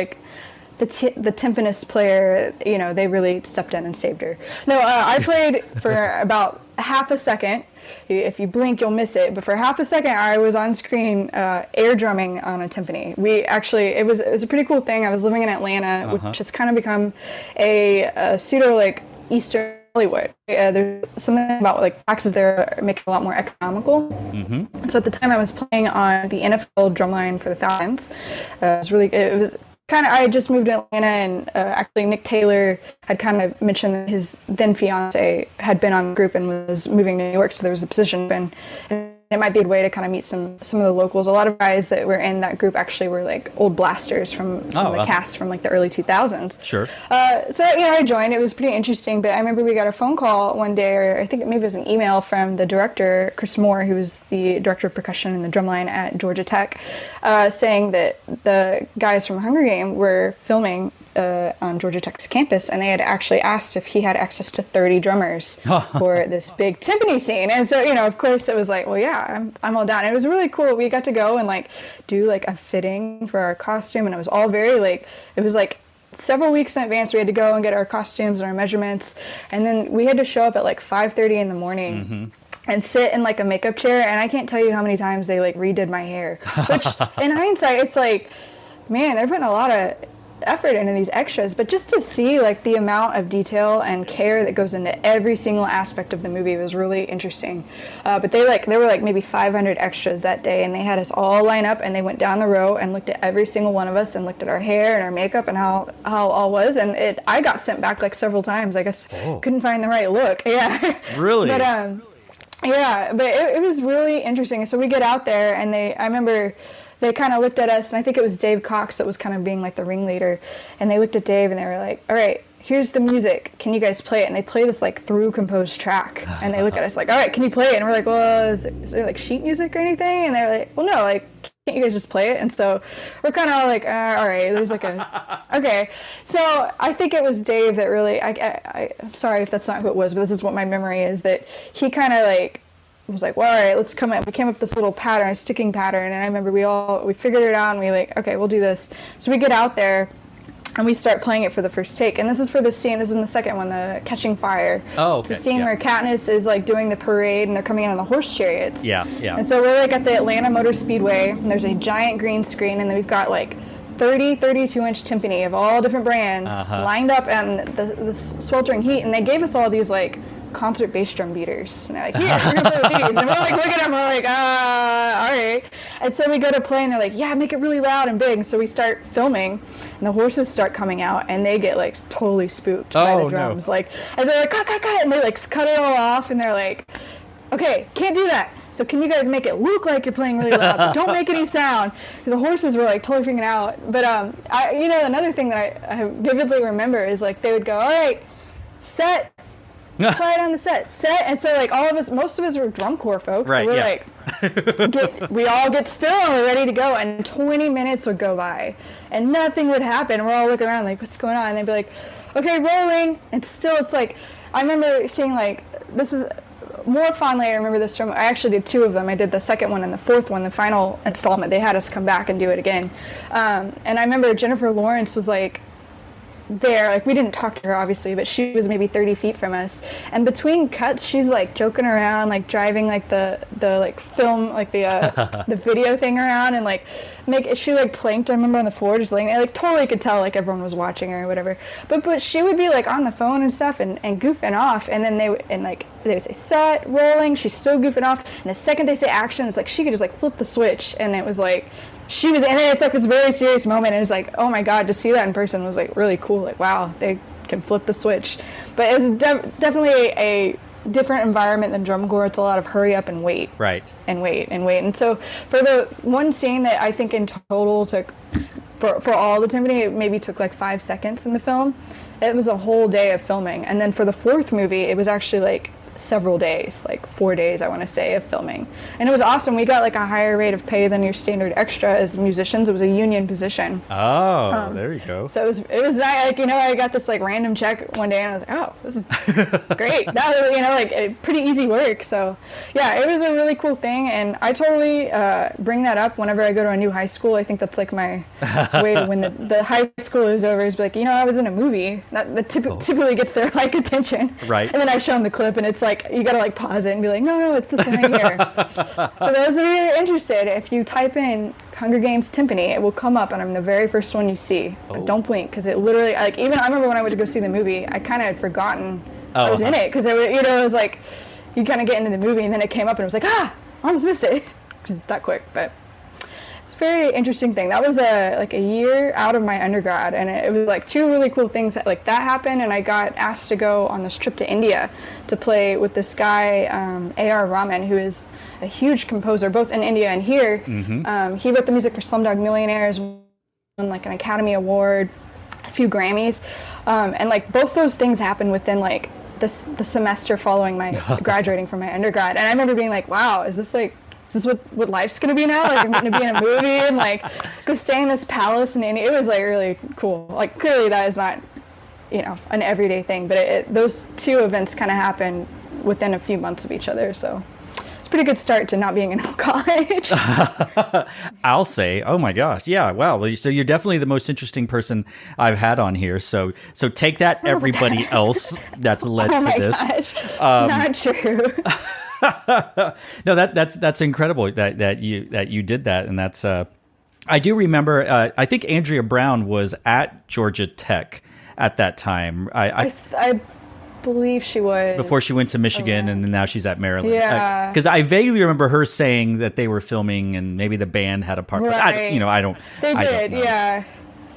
Speaker 1: the timpanist player, they really stepped in and saved her. No, I played for about half a second. If you blink, you'll miss it. But for half a second, I was on screen air drumming on a timpani. It was a pretty cool thing. I was living in Atlanta, which has kind of become a pseudo Eastern Hollywood. There's something about taxes there make it a lot more economical. So at the time, I was playing on the NFL drumline for the Falcons. It was I had just moved to Atlanta, and actually Nick Taylor had kind of mentioned that his then fiance had been on the group and was moving to New York, so there was a position open. And it might be a way to kind of meet some of the locals. A lot of guys that were in that group actually were like old blasters from some of the casts from like the early 2000s.
Speaker 2: Sure.
Speaker 1: So I joined. It was pretty interesting, but I remember we got a phone call one day, or I think maybe it was an email from the director, Chris Moore, who was the director of percussion and the drumline at Georgia Tech, saying that the guys from Hunger Game were filming on Georgia Tech's campus, and they had actually asked if he had access to 30 drummers for this big timpani scene. And so, of course it was like, well, yeah, I'm all down. And it was really cool. We got to go and like do like a fitting for our costume, and it was all very like, it was like several weeks in advance. We had to go and get our costumes and our measurements, and then we had to show up at like 5:30 in the morning and sit in like a makeup chair. And I can't tell you how many times they like redid my hair, which in hindsight, it's like, man, they're putting a lot of effort into these extras, but just to see like the amount of detail and care that goes into every single aspect of the movie was really interesting. But there were like maybe 500 extras that day, and they had us all line up, and they went down the row and looked at every single one of us and looked at our hair and our makeup and how all was. And I got sent back like several times. I guess couldn't find the right look. Yeah.
Speaker 2: Really?
Speaker 1: But yeah, but it was really interesting. So we get out there, and I remember they kind of looked at us, and I think it was Dave Cox that was kind of being like the ringleader, and they looked at Dave and they were like, all right, here's the music, can you guys play it? And they play this like through composed track, and they look at us like, all right, can you play it? And we're like, well, is there like sheet music or anything? And they're like, well, no, like, can't you guys just play it? And so we're kind of all like, all right, there's like okay. So I think it was Dave that really, I'm sorry if that's not who it was, but this is what my memory is, that he kind of like was like, well, all right, let's come up. We came up with this little pattern, a sticking pattern, and I remember we figured it out, and we like, okay, we'll do this. So we get out there, and we start playing it for the first take. And this is for the scene, this is in the second one, the Catching Fire.
Speaker 2: Oh, okay.
Speaker 1: It's the scene where Katniss is like doing the parade, and they're coming in on the horse chariots.
Speaker 2: Yeah.
Speaker 1: And so we're like at the Atlanta Motor Speedway, and there's a giant green screen, and then we've got like 32-inch timpani of all different brands lined up in the sweltering heat, and they gave us all these like concert bass drum beaters, and they're like, here, we're gonna play with these, and we're like, look at them, we're like, all right. And so we go to play, and they're like, yeah, make it really loud and big. And so we start filming, and the horses start coming out, and they get like totally spooked by the drums, like, and they're like, cut it, and they like cut it all off, and they're like, okay, can't do that. So can you guys make it look like you're playing really loud, but don't make any sound? Because the horses were like totally freaking out. But another thing that I vividly remember is like they would go, all right, set. Quiet on the set. And so like all of us, most of us were drum corps folks.
Speaker 2: Right,
Speaker 1: so we're like, we all get still and we're ready to go. And 20 minutes would go by and nothing would happen. We're all looking around like, what's going on? And they'd be like, okay, rolling. And still it's like, I remember seeing like, this is more fondly, I remember this from, I actually did two of them. I did the second one and the fourth one, the final installment. They had us come back and do it again. And I remember Jennifer Lawrence was like, there, like we didn't talk to her obviously, but she was maybe 30 feet from us, and between cuts she's like joking around, like driving like the like film, like the the video thing around, and like she like planked, I remember, on the floor just laying there, like totally could tell like everyone was watching her or whatever, but she would be like on the phone and stuff and goofing off, and then they would say set, rolling, she's still goofing off, and the second they say action, it's like she could just like flip the switch, and it was like and then it's like this very serious moment, and it's like, oh my god, to see that in person was like really cool. Like, wow, they can flip the switch. But it was definitely a different environment than drum corps. It's a lot of hurry up and wait.
Speaker 2: Right.
Speaker 1: And wait. And so for the one scene that I think in total took, for all the timpani, it maybe took like 5 seconds in the film. It was a whole day of filming. And then for the fourth movie, it was actually like several days, like 4 days, I want to say, of filming. And it was awesome. We got like a higher rate of pay than your standard extra as musicians. It was a union position.
Speaker 2: Oh, there you go.
Speaker 1: So it was like, I got this like random check one day, and I was like, oh, this is great. That was, like pretty easy work. So yeah, it was a really cool thing. And I totally bring that up whenever I go to a new high school. I think that's like my way to when the high school is over, is be like, I was in a movie. That typically gets their like attention.
Speaker 2: Right.
Speaker 1: And then I show them the clip, and it's like, you gotta like pause it and be like, no, it's this one right here. For those of you who are interested, if you type in Hunger Games timpani, it will come up, and I'm the very first one you see. But don't blink, because it literally, like, even I remember when I went to go see the movie, I kind of had forgotten I was in it, because it was like, you kind of get into the movie, and then it came up, and it was like, I almost missed it, because it's that quick. But It's a very interesting thing. That was a year out of my undergrad, and it was like two really cool things that happened, and I got asked to go on this trip to India to play with this guy, A.R. Rahman, who is a huge composer both in India and here. He wrote the music for Slumdog Millionaires, won like an Academy Award, a few Grammys, and like both those things happened within like the semester following my graduating from my undergrad. And I remember being like, wow, is this what life's gonna be now? Like I'm gonna be in a movie and like go stay in this palace in India. It was like really cool. Like clearly that is not, an everyday thing, but those two events kind of happened within a few months of each other. So it's a pretty good start to not being in college.
Speaker 2: I'll say, oh my gosh, yeah, wow. Well, so you're definitely the most interesting person I've had on here. So take that, everybody else that's led to this.
Speaker 1: Gosh. Not true.
Speaker 2: No, that's incredible that you did that, and that's I do remember. I think Andrea Brown was at Georgia Tech at that time.
Speaker 1: I believe she was
Speaker 2: before she went to Michigan, and then now she's at Maryland.
Speaker 1: Yeah,
Speaker 2: because I vaguely remember her saying that they were filming, and maybe the band had a part.
Speaker 1: Right.
Speaker 2: I don't.
Speaker 1: They did, yeah.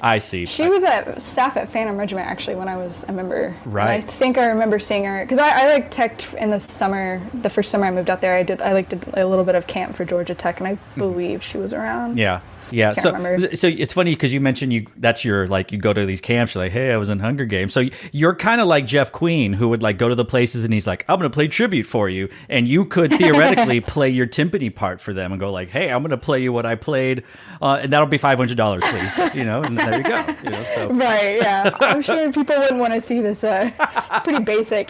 Speaker 2: I see.
Speaker 1: She was at staff at Phantom Regiment actually when I was a member.
Speaker 2: Right.
Speaker 1: And I think I remember seeing her because I like teched in the summer. The first summer I moved out there, I did a little bit of camp for Georgia Tech, and I believe she was around.
Speaker 2: Yeah. Yeah, so it's funny because you mentioned you go to these camps, you're like, hey, I was in Hunger Games. So you're kind of like Jeff Queen, who would like go to the places and he's like, I'm going to play tribute for you, and you could theoretically play your timpani part for them and go like, hey, I'm going to play you what I played, and that'll be $500, please, and there you go. So.
Speaker 1: Right, yeah. I'm sure people wouldn't want to see this. Pretty basic,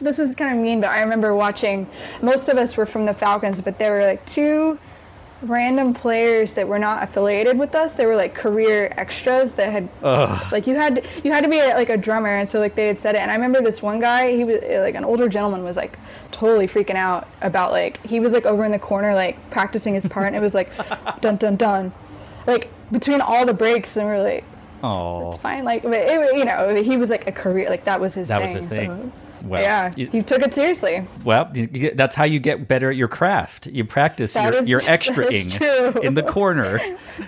Speaker 1: this is kind of mean, but I remember watching. Most of us were from the Falcons, but there were like two random players that were not affiliated with us. They were like career extras that had like you had to be like a drummer, and so like they had said it. And I remember this one guy, he was like an older gentleman, was like totally freaking out about like he was like over in the corner like practicing his part, and it was like dun dun dun, like between all the breaks, and we're like, oh, it's fine. Like, but he was like a career, like that was his thing. So. Well, yeah, you took it seriously.
Speaker 2: Well, that's how you get better at your craft. You practice your extra-ing in the corner.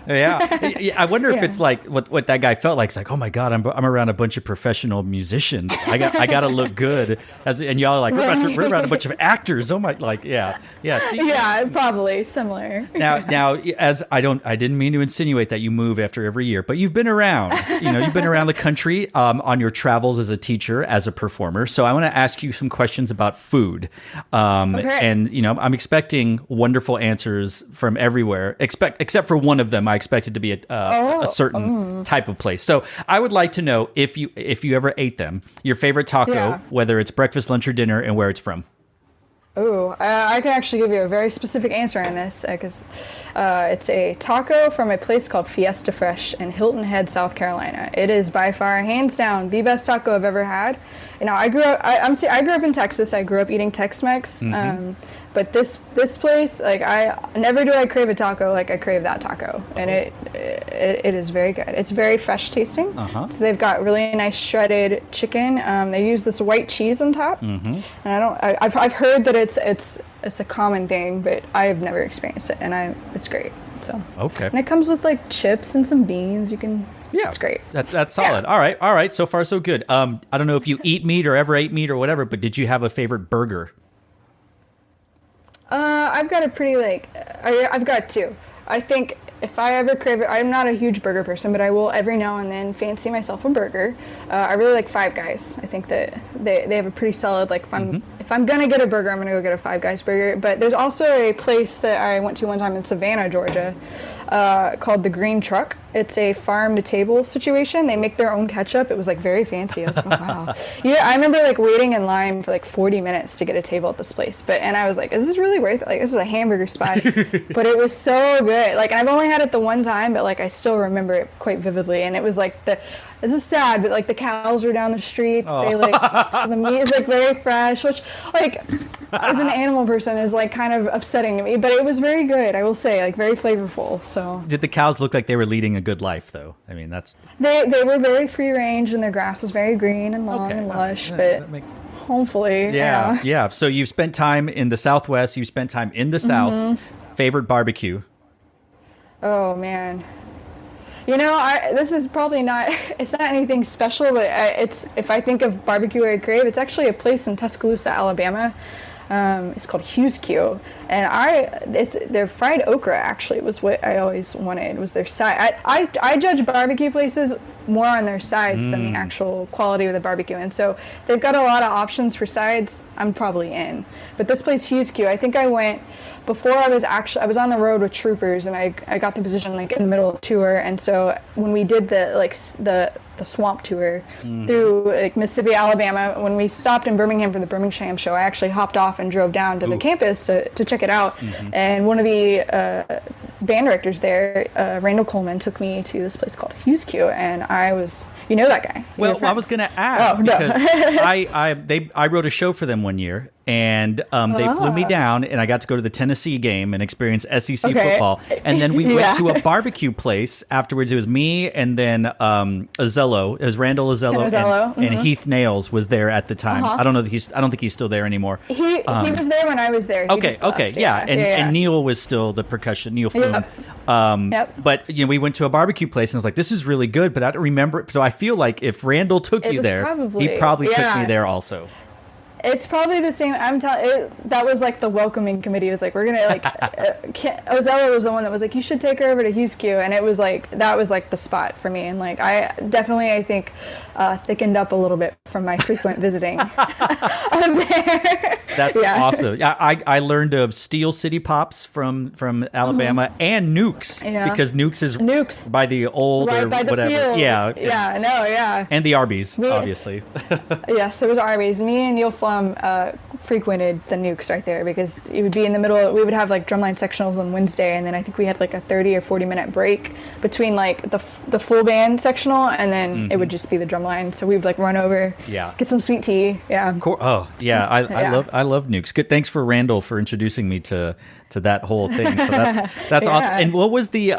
Speaker 2: Yeah. I wonder if it's like what that guy felt like. It's like, oh my God, I'm around a bunch of professional musicians. I got to look good. And y'all are like, we're around a bunch of actors. Oh my, like, yeah.
Speaker 1: Yeah, probably similar.
Speaker 2: Now, as I didn't mean to insinuate that you move after every year, but you've been around. You've been around the country on your travels as a teacher, as a performer. So I want to ask you some questions about food.
Speaker 1: Okay.
Speaker 2: And, I'm expecting wonderful answers from everywhere, except for one of them. I expect it to be a certain type of place. So I would like to know if you ever ate them, your favorite taco, whether it's breakfast, lunch, or dinner, and where it's from.
Speaker 1: Oh, I can actually give you a very specific answer on this because it's a taco from a place called Fiesta Fresh in Hilton Head, South Carolina. It is by far, hands down, the best taco I've ever had. I grew up in Texas. I grew up eating Tex-Mex. But this place, like never do I crave a taco like I crave that taco, and it is very good. It's very fresh tasting. So they've got really nice shredded chicken. They use this white cheese on top, and I've heard that it's a common thing, but I have never experienced it, and it's great. So
Speaker 2: okay,
Speaker 1: and it comes with like chips and some beans. You can. Yeah, it's great.
Speaker 2: That's solid. Yeah. All right. So far, so good. I don't know if you eat meat or ever ate meat or whatever, but did you have a favorite burger?
Speaker 1: I've got a pretty I've got two. I think if I ever crave it, I'm not a huge burger person, but I will every now and then fancy myself a burger. I really like Five Guys. I think that they have a pretty solid, like if I'm gonna get a burger, I'm gonna go get a Five Guys burger. But there's also a place that I went to one time in Savannah, Georgia, called the Green Truck. It's a farm to table situation. They make their own ketchup. It was like very fancy. I was like, oh, wow. Yeah, I remember like waiting in line for like 40 minutes to get a table at this place. And I was like, is this really worth it? Like, this is a hamburger spot. But it was so good. Like, I've only had it the one time, but like I still remember it quite vividly. And it was like this is sad, but like the cows were down the street. They the meat is like very fresh, which like as an animal person is like kind of upsetting to me, but it was very good. I will say, like very flavorful. So
Speaker 2: did the cows look like they were leading a good life though? I mean,
Speaker 1: they were very free range and their grass was very green and long and lush, but hopefully.
Speaker 2: Yeah. So you've spent time in the Southwest, you've spent time in the South. Favorite barbecue?
Speaker 1: Oh man. This is probably not, it's not anything special, but it's, if I think of barbecue I crave, it's actually a place in Tuscaloosa, Alabama. It's called Hughes Q, and their fried okra actually was what I always wanted, was their side. I judge barbecue places more on their sides than the actual quality of the barbecue, and so they've got a lot of options for sides. I'm probably in, but this place Hughes Q, I think I went before I was on the road with troopers, and I got the position like in the middle of tour, and so when we did the swamp tour through like Mississippi, Alabama, when we stopped in Birmingham for the Birmingham show, I actually hopped off and drove down to the campus to check it out, and one of the band directors there, Randall Coleman, took me to this place called Hughes Q, and I was, that guy.
Speaker 2: Well, I was going to ask, because I wrote a show for them one year, and they flew me down, and I got to go to the Tennessee game and experience SEC football. And then we went to a barbecue place afterwards. It was me, and then Azello. It was Randall Azello, and Heath Nails was there at the time. I don't think he's still there anymore.
Speaker 1: He was there when I was there.
Speaker 2: And Neil was still the percussion. Neil Flume. But we went to a barbecue place, and I was like, "This is really good," but I don't remember. So I feel like if Randall took you there, he probably took me there also.
Speaker 1: It's probably the same. I'm telling. That was like the welcoming committee. It was like, we're gonna like. Ozello was the one that was like, you should take her over to Hughes Q, and it was like that was like the spot for me. And like I think thickened up a little bit from my frequent visiting of there.
Speaker 2: That's awesome. Yeah, I learned of Steel City Pops from Alabama and Nukes because Nukes is by the old or
Speaker 1: by the
Speaker 2: whatever.
Speaker 1: Field.
Speaker 2: Yeah. And the Arby's, obviously.
Speaker 1: Yes, there was Arby's. Me and Neil Flum frequented the Nukes right there because it would be in the middle. We would have like drumline sectionals on Wednesday, and then I think we had like a 30 or 40 minute break between like the full band sectional, and then it would just be the drumline. So we would like run over, get some sweet tea. Yeah.
Speaker 2: Oh yeah, I love Nukes. Good. Thanks for Randall for introducing me to that whole thing. So that's awesome. And what was the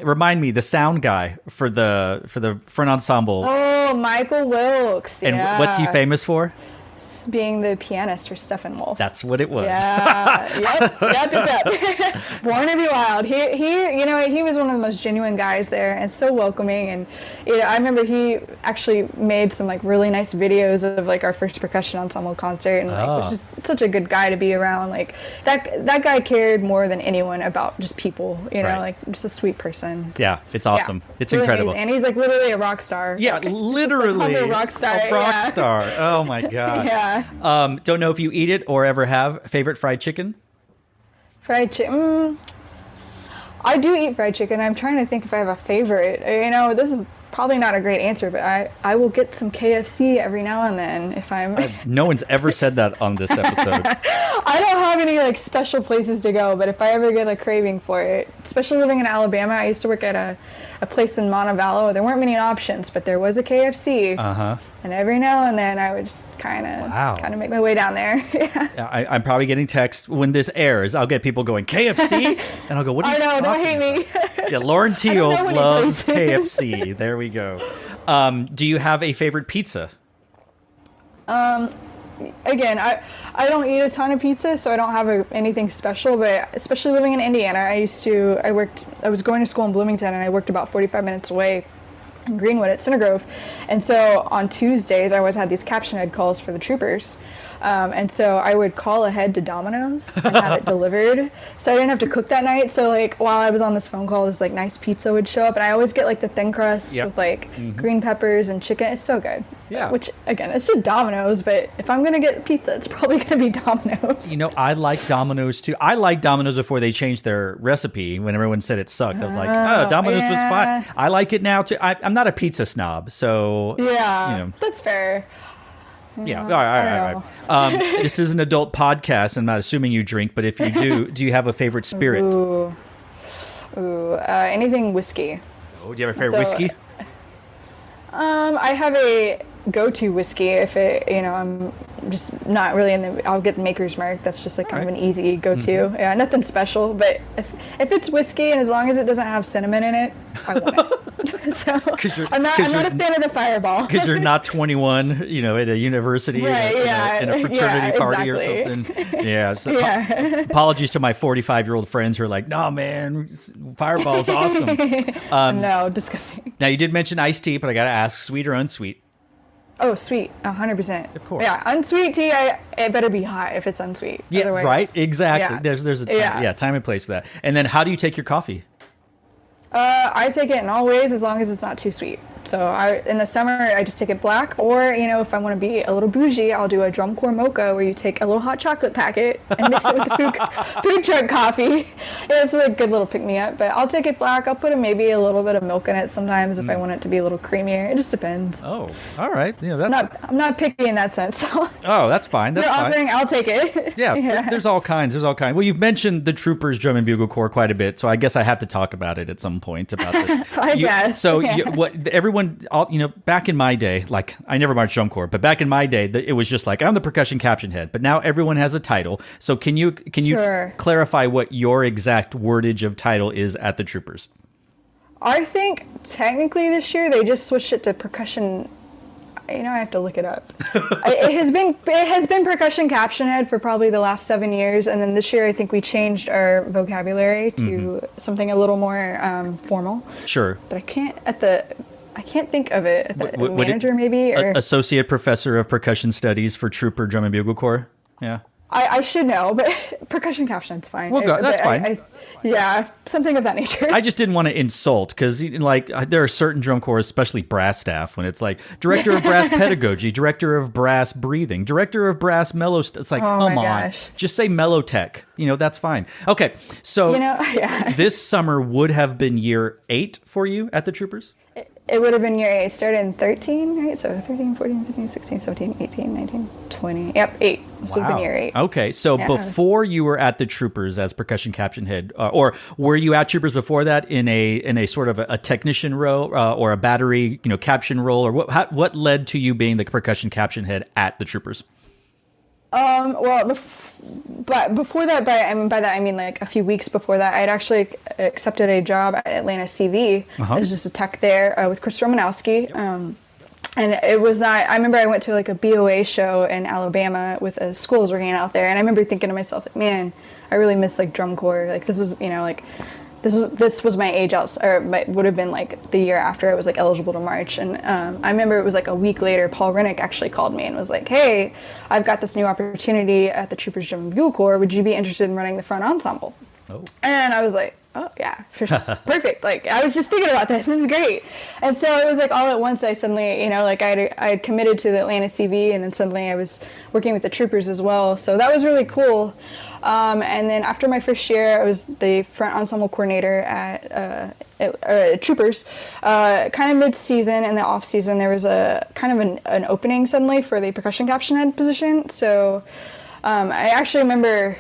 Speaker 2: remind me, the sound guy for the front ensemble?
Speaker 1: Oh, Michael Wilkes.
Speaker 2: And what's he famous for?
Speaker 1: Being the pianist for Steppenwolf.
Speaker 2: That's what it was.
Speaker 1: Yeah. Yep. Born to be Wild. He was one of the most genuine guys there, and so welcoming. And I remember he actually made some like really nice videos of like our first percussion ensemble concert, and like was just such a good guy to be around. Like that guy cared more than anyone about just people. Like just a sweet person.
Speaker 2: Yeah, it's awesome. Yeah, it's really incredible.
Speaker 1: Amazing. And he's like literally a rock star.
Speaker 2: Yeah,
Speaker 1: like,
Speaker 2: literally
Speaker 1: a rock star.
Speaker 2: A rock star. Oh my god.
Speaker 1: Yeah.
Speaker 2: Don't know if you eat it or ever have. Favorite fried chicken?
Speaker 1: Fried chicken. I do eat fried chicken. I'm trying to think if I have a favorite. This is probably not a great answer, but I will get some KFC every now and then if I'm.
Speaker 2: No one's ever said that on this episode.
Speaker 1: I don't have any like special places to go, but if I ever get a craving for it, especially living in Alabama, I used to work at a place in Montevallo. There weren't many options, but there was a KFC. And every now and then I would just kind of make my way down there.
Speaker 2: I'm probably getting texts when this airs. I'll get people going, KFC? And I'll go, what are you talking
Speaker 1: don't hate me.
Speaker 2: Yeah, Lauren Teel loves KFC. There we go. Do you have a favorite pizza?
Speaker 1: Again, I don't eat a ton of pizza, so I don't have anything special, but especially living in Indiana, I was going to school in Bloomington, and I worked about 45 minutes away in Greenwood at Center Grove. And so on Tuesdays, I always had these caption head calls for the troopers. And so I would call ahead to Domino's and have it delivered, so I didn't have to cook that night. So like while I was on this phone call, this like nice pizza would show up, and I always get like the thin crust with like green peppers and chicken. It's so good. Yeah. Which again, it's just Domino's, but if I'm gonna get pizza, it's probably gonna be Domino's.
Speaker 2: I like Domino's too. I liked Domino's before they changed their recipe. When everyone said it sucked, I was like, oh, Domino's was fine. I like it now too. I'm not a pizza snob, so
Speaker 1: that's fair.
Speaker 2: Yeah. All right. This is an adult podcast. I'm not assuming you drink, but if you do you have a favorite spirit?
Speaker 1: Anything whiskey.
Speaker 2: Oh, do you have a favorite whiskey?
Speaker 1: I have go to whiskey if I'm just not really in the. I'll get Maker's Mark. That's just like kind of an easy go-to. Yeah, nothing special. But if it's whiskey and as long as it doesn't have cinnamon in it, I want it. So I'm not a fan of the Fireball.
Speaker 2: Because you're not 21, at a university,
Speaker 1: right,
Speaker 2: in a fraternity party
Speaker 1: exactly.
Speaker 2: or something. Yeah. So apologies to my 45-year-old friends who are like, no, man, Fireball's awesome.
Speaker 1: No, disgusting.
Speaker 2: Now, you did mention iced tea, but I got to ask, sweet or unsweet?
Speaker 1: Oh, sweet, 100%.
Speaker 2: Of course.
Speaker 1: Yeah, unsweet tea. It better be hot if it's unsweet.
Speaker 2: Yeah,
Speaker 1: otherwise,
Speaker 2: right. Exactly.
Speaker 1: Yeah.
Speaker 2: There's a time, time and place for that. And then, how do you take your coffee?
Speaker 1: I take it in all ways as long as it's not too sweet. So in the summer, I just take it black, or if I want to be a little bougie, I'll do a drum corps mocha where you take a little hot chocolate packet and mix it with the food truck coffee. It's a good little pick me up. But I'll take it black. I'll put maybe a little bit of milk in it sometimes if I want it to be a little creamier. It just depends.
Speaker 2: Oh, all right.
Speaker 1: I'm not picky in that sense.
Speaker 2: Oh, that's fine. That's fine.
Speaker 1: Offering, I'll take it.
Speaker 2: Yeah, there's all kinds. Well, you've mentioned the Troopers Drum and Bugle Corps quite a bit, so I guess I have to talk about it at some point about this.
Speaker 1: I guess.
Speaker 2: So everyone, back in my day, like I never marched drum corps, but back in my day, it was just like I'm the percussion caption head. But now everyone has a title. So can you
Speaker 1: Sure.
Speaker 2: clarify what your exact wordage of title is at the Troopers?
Speaker 1: I think technically this year they just switched it to percussion. I have to look it up. It has been percussion caption head for probably the last 7 years, and then this year I think we changed our vocabulary to something a little more formal.
Speaker 2: Sure.
Speaker 1: But I can't think of it.
Speaker 2: Would
Speaker 1: Manager maybe or
Speaker 2: Associate Professor of Percussion Studies for Trooper Drum and Bugle Corps. Yeah.
Speaker 1: I should know, but percussion caption's fine.
Speaker 2: Well, that's fine.
Speaker 1: Something of that nature.
Speaker 2: I just didn't want to insult because, there are certain drum corps, especially brass staff, when it's like director of brass pedagogy, director of brass breathing, director of brass mellow. It's like, come on,
Speaker 1: gosh.
Speaker 2: just say mellow tech. That's fine. Okay, so this summer would have been year 8 for you at the Troopers.
Speaker 1: It would have been year 8. Started in 13, right? So 13, 14, 15, 16, 17, 18, 19, 20. Yep, 8. This would have been year 8.
Speaker 2: Okay, so before you were at the Troopers as percussion caption head, or were you at Troopers before that in a sort of a technician role or a battery, caption role, or what led to you being the percussion caption head at the Troopers?
Speaker 1: But before that, by that I mean like a few weeks before that, I had actually accepted a job at Atlanta CV as just a tech there with Chris Romanowski. And it was not. I remember I went to like a BOA show in Alabama with a school I was working out there, and I remember thinking to myself, like, man, I really miss like drum corps. Like this is this was my age out, or would have been like the year after I was like eligible to march. And I remember it was like a week later, Paul Rennick actually called me and was like, hey, I've got this new opportunity at the Troopers Drum and Bugle Corps. Would you be interested in running the front ensemble? Oh. And I was like, oh yeah, perfect. Like I was just thinking about this. This is great. And so it was like all at once I suddenly, I had committed to the Atlanta CV, and then suddenly I was working with the Troopers as well. So that was really cool. And then after my first year, I was the front ensemble coordinator at Troopers. Kind of mid-season and the off-season, there was a kind of an opening suddenly for the percussion caption head position. So I actually remember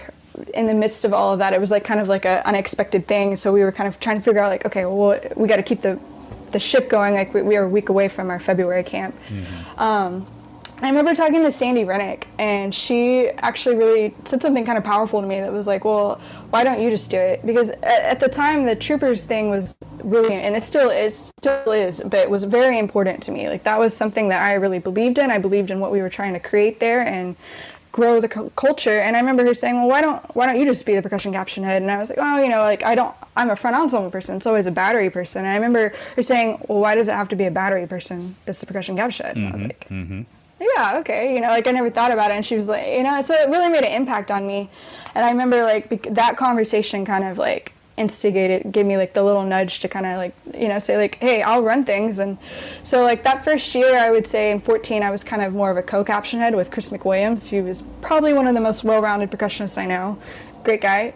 Speaker 1: in the midst of all of that, it was like kind of like an unexpected thing. So we were kind of trying to figure out like, okay, well, we got to keep the ship going. Like we were a week away from our February camp. I remember talking to Sandy Rennick, and she actually really said something kind of powerful to me that was like, well, why don't you just do it? Because at the time, the Troopers thing was really, and it still is, but it was very important to me. Like that was something that I really believed in. I believed in what we were trying to create there and grow the culture. And I remember her saying, well, why don't you just be the percussion caption head? And I was like, oh, I'm a front ensemble person. It's always a battery person. And I remember her saying, well, why does it have to be a battery person that's the percussion caption head? And I was like, yeah, okay, like I never thought about it. And she was like, so it really made an impact on me. And I remember like that conversation kind of like gave me like the little nudge to kind of like, say like, hey, I'll run things. And so like that first year, I would say in 14, I was kind of more of a co-caption head with Chris McWilliams, who was probably one of the most well-rounded percussionists I know. great guy.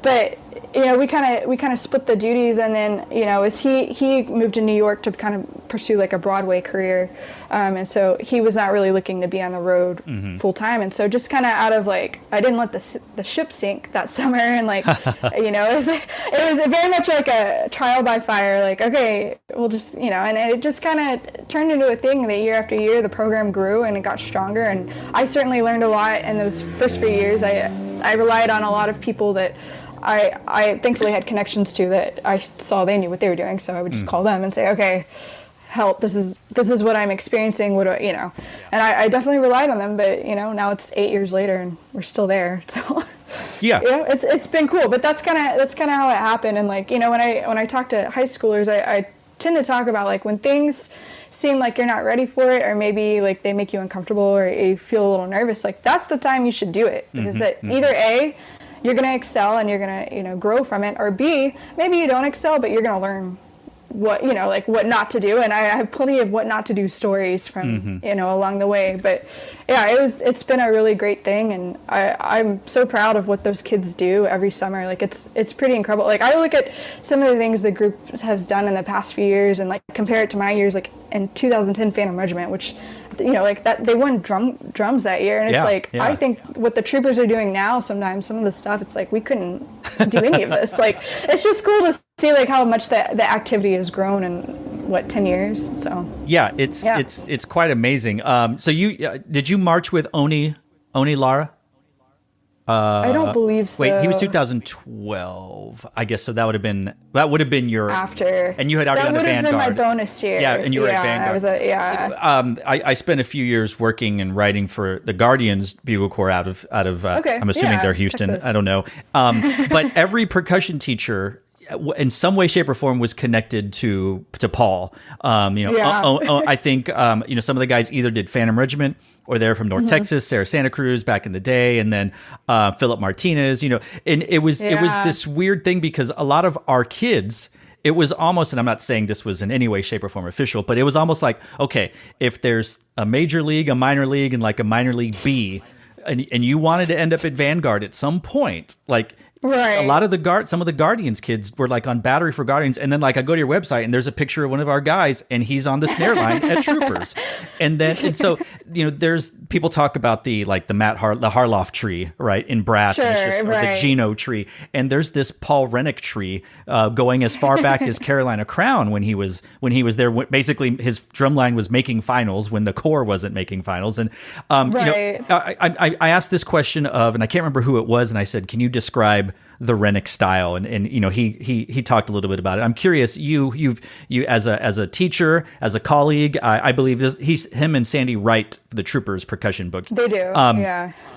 Speaker 1: But we kind of split the duties, and then as he moved to New York to kind of pursue like a Broadway career, and so he was not really looking to be on the road full time, and so just kind of out of like, I didn't let the ship sink that summer, and like it was very much like a trial by fire, like, okay, we'll just and it just kind of turned into a thing that year after year the program grew and it got stronger, and I certainly learned a lot in those first few years. I relied on a lot of people that I thankfully had connections to, that I saw they knew what they were doing, so I would just call them and say, okay, help, this is what I'm experiencing, what do and I definitely relied on them, but now it's 8 years later and we're still there, so it's been cool. But that's kind of how it happened. And like when I talk to high schoolers, I tend to talk about like when things seem like you're not ready for it, or maybe like they make you uncomfortable or you feel a little nervous, like that's the time you should do it, because that either A, you're going to excel and you're going to grow from it, or B, maybe you don't excel but you're going to learn what like what not to do. And I have plenty of what not to do stories from along the way. But yeah, it's been a really great thing, and I'm so proud of what those kids do every summer. Like it's pretty incredible. Like I look at some of the things the group has done in the past few years and like compare it to my years, like in 2010 Phantom Regiment, which like that they won drums that year, and it's I think what the troopers are doing now, sometimes some of the stuff, it's like we couldn't do any of this. Like it's just cool to see like how much the activity has grown in 10 years. So
Speaker 2: it's quite amazing. So you did you march with Oni Lara?
Speaker 1: I don't believe so.
Speaker 2: Wait, he was 2012, I guess. So that would have been your
Speaker 1: after,
Speaker 2: and you had already done the Vanguard.
Speaker 1: That would have been my bonus year.
Speaker 2: Yeah, and you were at Vanguard. I spent a few years working and writing for the Guardians Bugle Corps out of I'm assuming they're Houston. Texas. I don't know. But every percussion teacher, in some way, shape, or form, was connected to Paul. I think some of the guys either did Phantom Regiment, or they're from North Texas, Sarah Santa Cruz back in the day, and then Philip Martinez. And it was this weird thing, because a lot of our kids, it was almost, and I'm not saying this was in any way, shape, or form official, but it was almost like, okay, if there's a major league, a minor league, and like a minor league B, and you wanted to end up at Vanguard at some point, like. Right. A lot of some of the Guardians kids were like on Battery for Guardians, and then like I go to your website and there's a picture of one of our guys and he's on the snare line at Troopers, and so there's people talk about the Harloff tree, right, in brass, or the Gino tree, and there's this Paul Rennick tree going as far back as Carolina Crown when he was there. Basically, his drumline was making finals when the Corps wasn't making finals, and I asked this question and I can't remember who it was, and I said, can you describe the Rennick style, and he talked a little bit about it. I'm curious, you as a teacher, as a colleague, I believe him and Sandy write the Troopers percussion book.
Speaker 1: They do.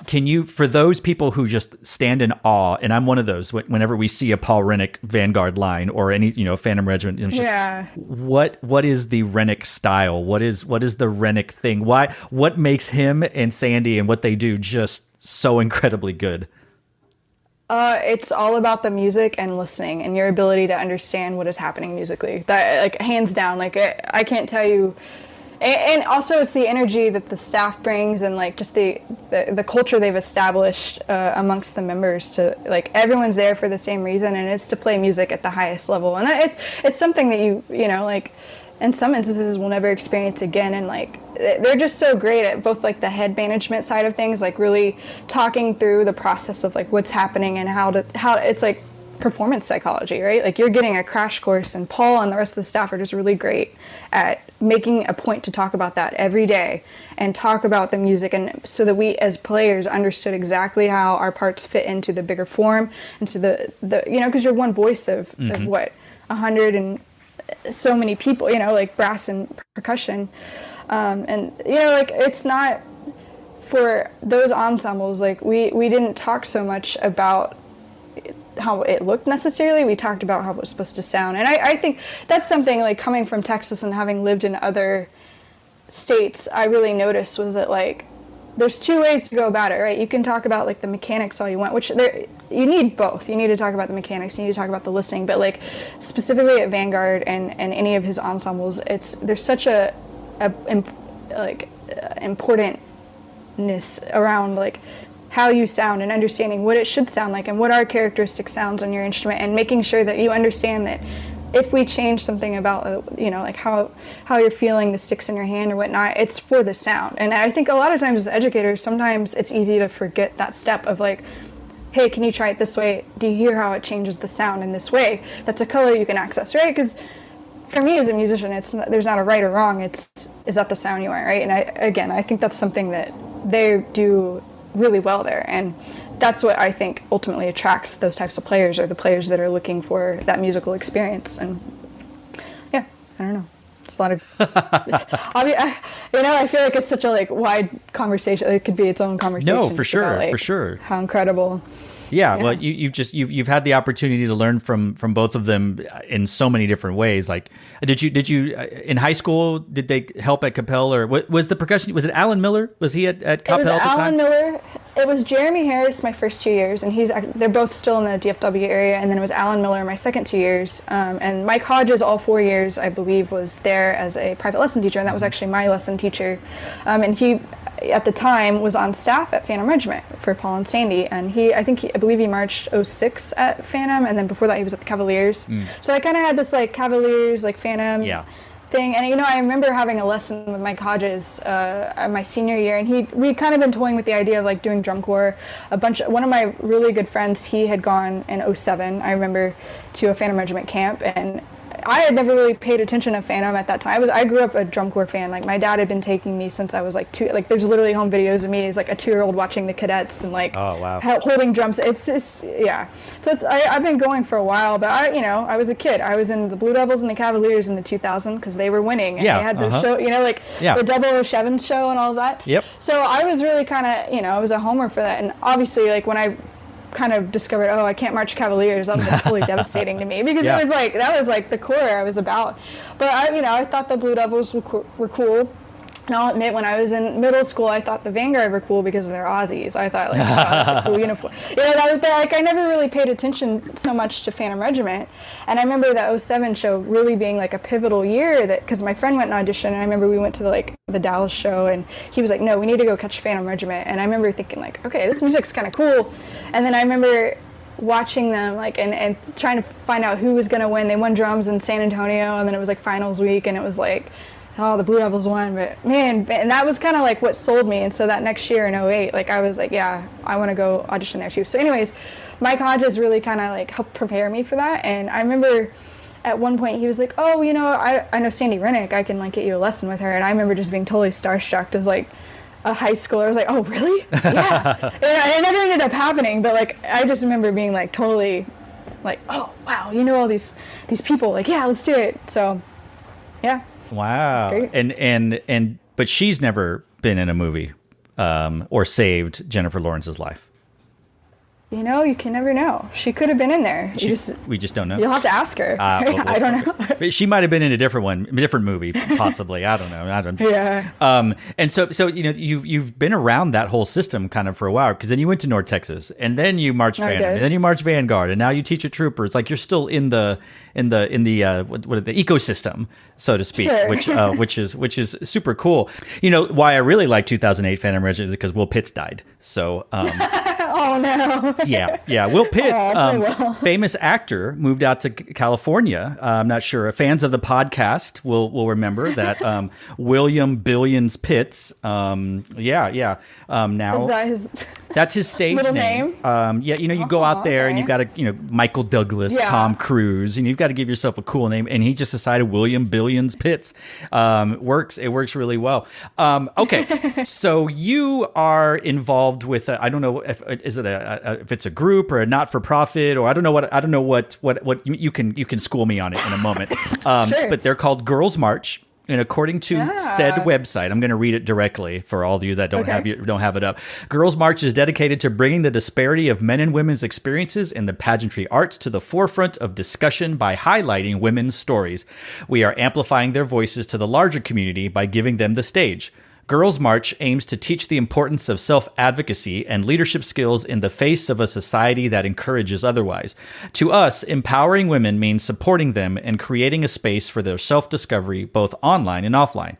Speaker 2: Can you, for those people who just stand in awe, and I'm one of those, whenever we see a Paul Rennick Vanguard line or any Phantom Regiment, what is the Rennick style? What is the Rennick thing? What makes him and Sandy and what they do just so incredibly good?
Speaker 1: It's all about the music and listening and your ability to understand what is happening musically. That, like, hands down, like, I can't tell you. And also it's the energy that the staff brings, and like just the culture they've established amongst the members, to like everyone's there for the same reason, and it's to play music at the highest level. And it's something that you like in some instances we'll never experience again. And like they're just so great at both like the head management side of things, like really talking through the process of like what's happening and how it's like performance psychology, right? Like you're getting a crash course, and Paul and the rest of the staff are just really great at making a point to talk about that every day and talk about the music, and so that we as players understood exactly how our parts fit into the bigger form, into the because you're one voice of what 100 and so many people, like brass and percussion, and like it's not for those ensembles, like we didn't talk so much about how it looked necessarily. We talked about how it was supposed to sound, and I think that's something, like coming from Texas and having lived in other states, I really noticed was that like there's two ways to go about it, right? You can talk about like the mechanics all you want, which you need both. You need to talk about the mechanics, you need to talk about the listening, but like specifically at Vanguard and any of his ensembles, there's such a importantness around like how you sound and understanding what it should sound like and what are characteristic sounds on your instrument, and making sure that you understand that if we change something about, you know, like how you're feeling the sticks in your hand or whatnot, it's for the sound. And I think a lot of times as educators, sometimes it's easy to forget that step of like, hey, can you try it this way? Do you hear how it changes the sound in this way? That's a color you can access, right? Because for me as a musician, there's not a right or wrong. Is that the sound you want, right? And I think that's something that they do really well there. And that's what I think ultimately attracts those types of players, or the players that are looking for that musical experience. And yeah, I don't know. It's a lot of, I feel like it's such a like wide conversation. It could be its own conversation.
Speaker 2: No, for sure,
Speaker 1: about, like,
Speaker 2: for sure.
Speaker 1: How incredible.
Speaker 2: Yeah, well, you've had the opportunity to learn from both of them in so many different ways. Like, did you in high school? Did they help at Capel, or was the percussion? Was it Alan Miller? Was he at Capel at the time?
Speaker 1: It was Alan Miller. It was Jeremy Harris my first 2 years, and they're both still in the DFW area. And then it was Alan Miller my second 2 years, and Mike Hodges all 4 years, I believe, was there as a private lesson teacher, and that was actually my lesson teacher. And he, at the time, was on staff at Phantom Regiment for Paul and Sandy, and I believe he marched 06 at Phantom, and then before that he was at the Cavaliers. So I kind of had this like Cavaliers, like Phantom thing. And I remember having a lesson with Mike Hodges my senior year, and we kind of been toying with the idea of like doing drum corps. One of my really good friends, he had gone in 07, I remember, to a Phantom Regiment camp, and I had never really paid attention to Phantom at that time. I grew up a drum corps fan. Like, my dad had been taking me since I was like 2. Like, there's literally home videos of me as like a 2-year-old watching the cadets and like holding drums. It's just, yeah. So I've been going for a while, but I was a kid. I was in the Blue Devils and the Cavaliers in the 2000 because they were winning. And they had the show, the 007 show and all of that. Yep. So I was really kind of, I was a homer for that. And obviously, like, when I kind of discovered, I can't march Cavaliers, that was like totally devastating to me, because that was like the core I was about. But I thought the Blue Devils were cool. And I'll admit, when I was in middle school, I thought the Vanguard were cool because they're Aussies. I thought, like, that's a cool uniform. I never really paid attention so much to Phantom Regiment. And I remember that 07 show really being like a pivotal year, because my friend went and auditioned, and I remember we went to the Dallas show, and he was like, no, we need to go catch Phantom Regiment. And I remember thinking, like, okay, this music's kind of cool. And then I remember watching them, like, and trying to find out who was going to win. They won drums in San Antonio, and then it was like finals week, and it was like, the Blue Devils won, but man, and that was kind of like what sold me. And so that next year in 08, like, I was like, yeah, I want to go audition there too. So anyways, Mike Hodges really kind of like helped prepare me for that. And I remember at one point he was like, I know Sandy Rennick, I can like get you a lesson with her. And I remember just being totally starstruck as like a high schooler. I was like, oh really? Yeah. And it never ended up happening, but like, I just remember being like totally like, oh wow, all these people, like, yeah, let's do it. So yeah.
Speaker 2: Wow. But she's never been in a movie or saved Jennifer Lawrence's life.
Speaker 1: You can never know. She could have been in there.
Speaker 2: We just don't know.
Speaker 1: You'll have to ask her. I don't know.
Speaker 2: She might have been in a different movie, possibly. I don't know.
Speaker 1: Yeah.
Speaker 2: And so you've been around that whole system kind of for a while, because then you went to North Texas, and then you marched Phantom, and then you marched Vanguard, and now you teach at Troopers. Like, you're still in the ecosystem, so to speak, sure. which is super cool. Why I really like 2008 Phantom Regiment is because Will Pitts died. So.
Speaker 1: Oh no.
Speaker 2: Yeah. Will Pitts, famous actor, moved out to California. I'm not sure. Fans of the podcast will remember that William Billions Pitts. Now
Speaker 1: is that his?
Speaker 2: That's his stage name. You go out there and you've got Michael Douglas, Tom Cruise, and you've got to give yourself a cool name. And he just decided William Billions Pitts. It works really well. Okay, so you are involved with I don't know if it's a group or a not-for-profit, or I don't know what you can school me on it in a moment. Sure. But they're called Girls March. And according to said website, I'm going to read it directly for all of you that don't have it up. Girls March is dedicated to bringing the disparity of men and women's experiences in the pageantry arts to the forefront of discussion by highlighting women's stories. We are amplifying their voices to the larger community by giving them the stage. Girls March aims to teach the importance of self-advocacy and leadership skills in the face of a society that encourages otherwise. To us, empowering women means supporting them and creating a space for their self-discovery, both online and offline.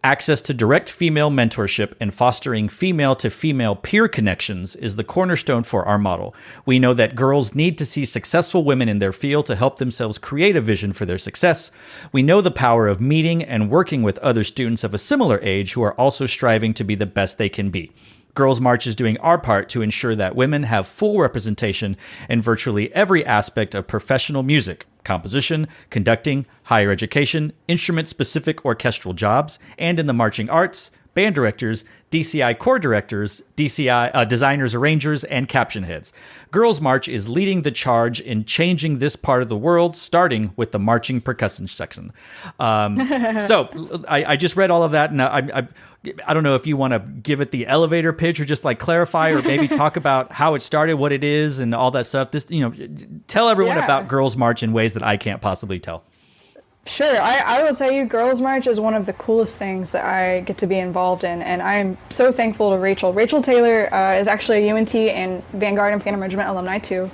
Speaker 2: Access to direct female mentorship and fostering female-to-female peer connections is the cornerstone for our model. We know that girls need to see successful women in their field to help themselves create a vision for their success. We know the power of meeting and working with other students of a similar age who are also striving to be the best they can be. Girls March is doing our part to ensure that women have full representation in virtually every aspect of professional music, composition, conducting, higher education, instrument-specific orchestral jobs, and in the marching arts, band directors, DCI corps directors, DCI designers, arrangers, and caption heads. Girls March is leading the charge in changing this part of the world, starting with the marching percussion section. So I just read all of that, and I don't know if you want to give it the elevator pitch or just like clarify or maybe talk about how it started, what it is, and all that stuff. This, tell everyone about Girls March in ways that I can't possibly tell.
Speaker 1: Sure. I will tell you, Girls March is one of the coolest things that I get to be involved in, and I'm so thankful to Rachel. Rachel Taylor is actually a UNT and Vanguard and Phantom Regiment alumni too.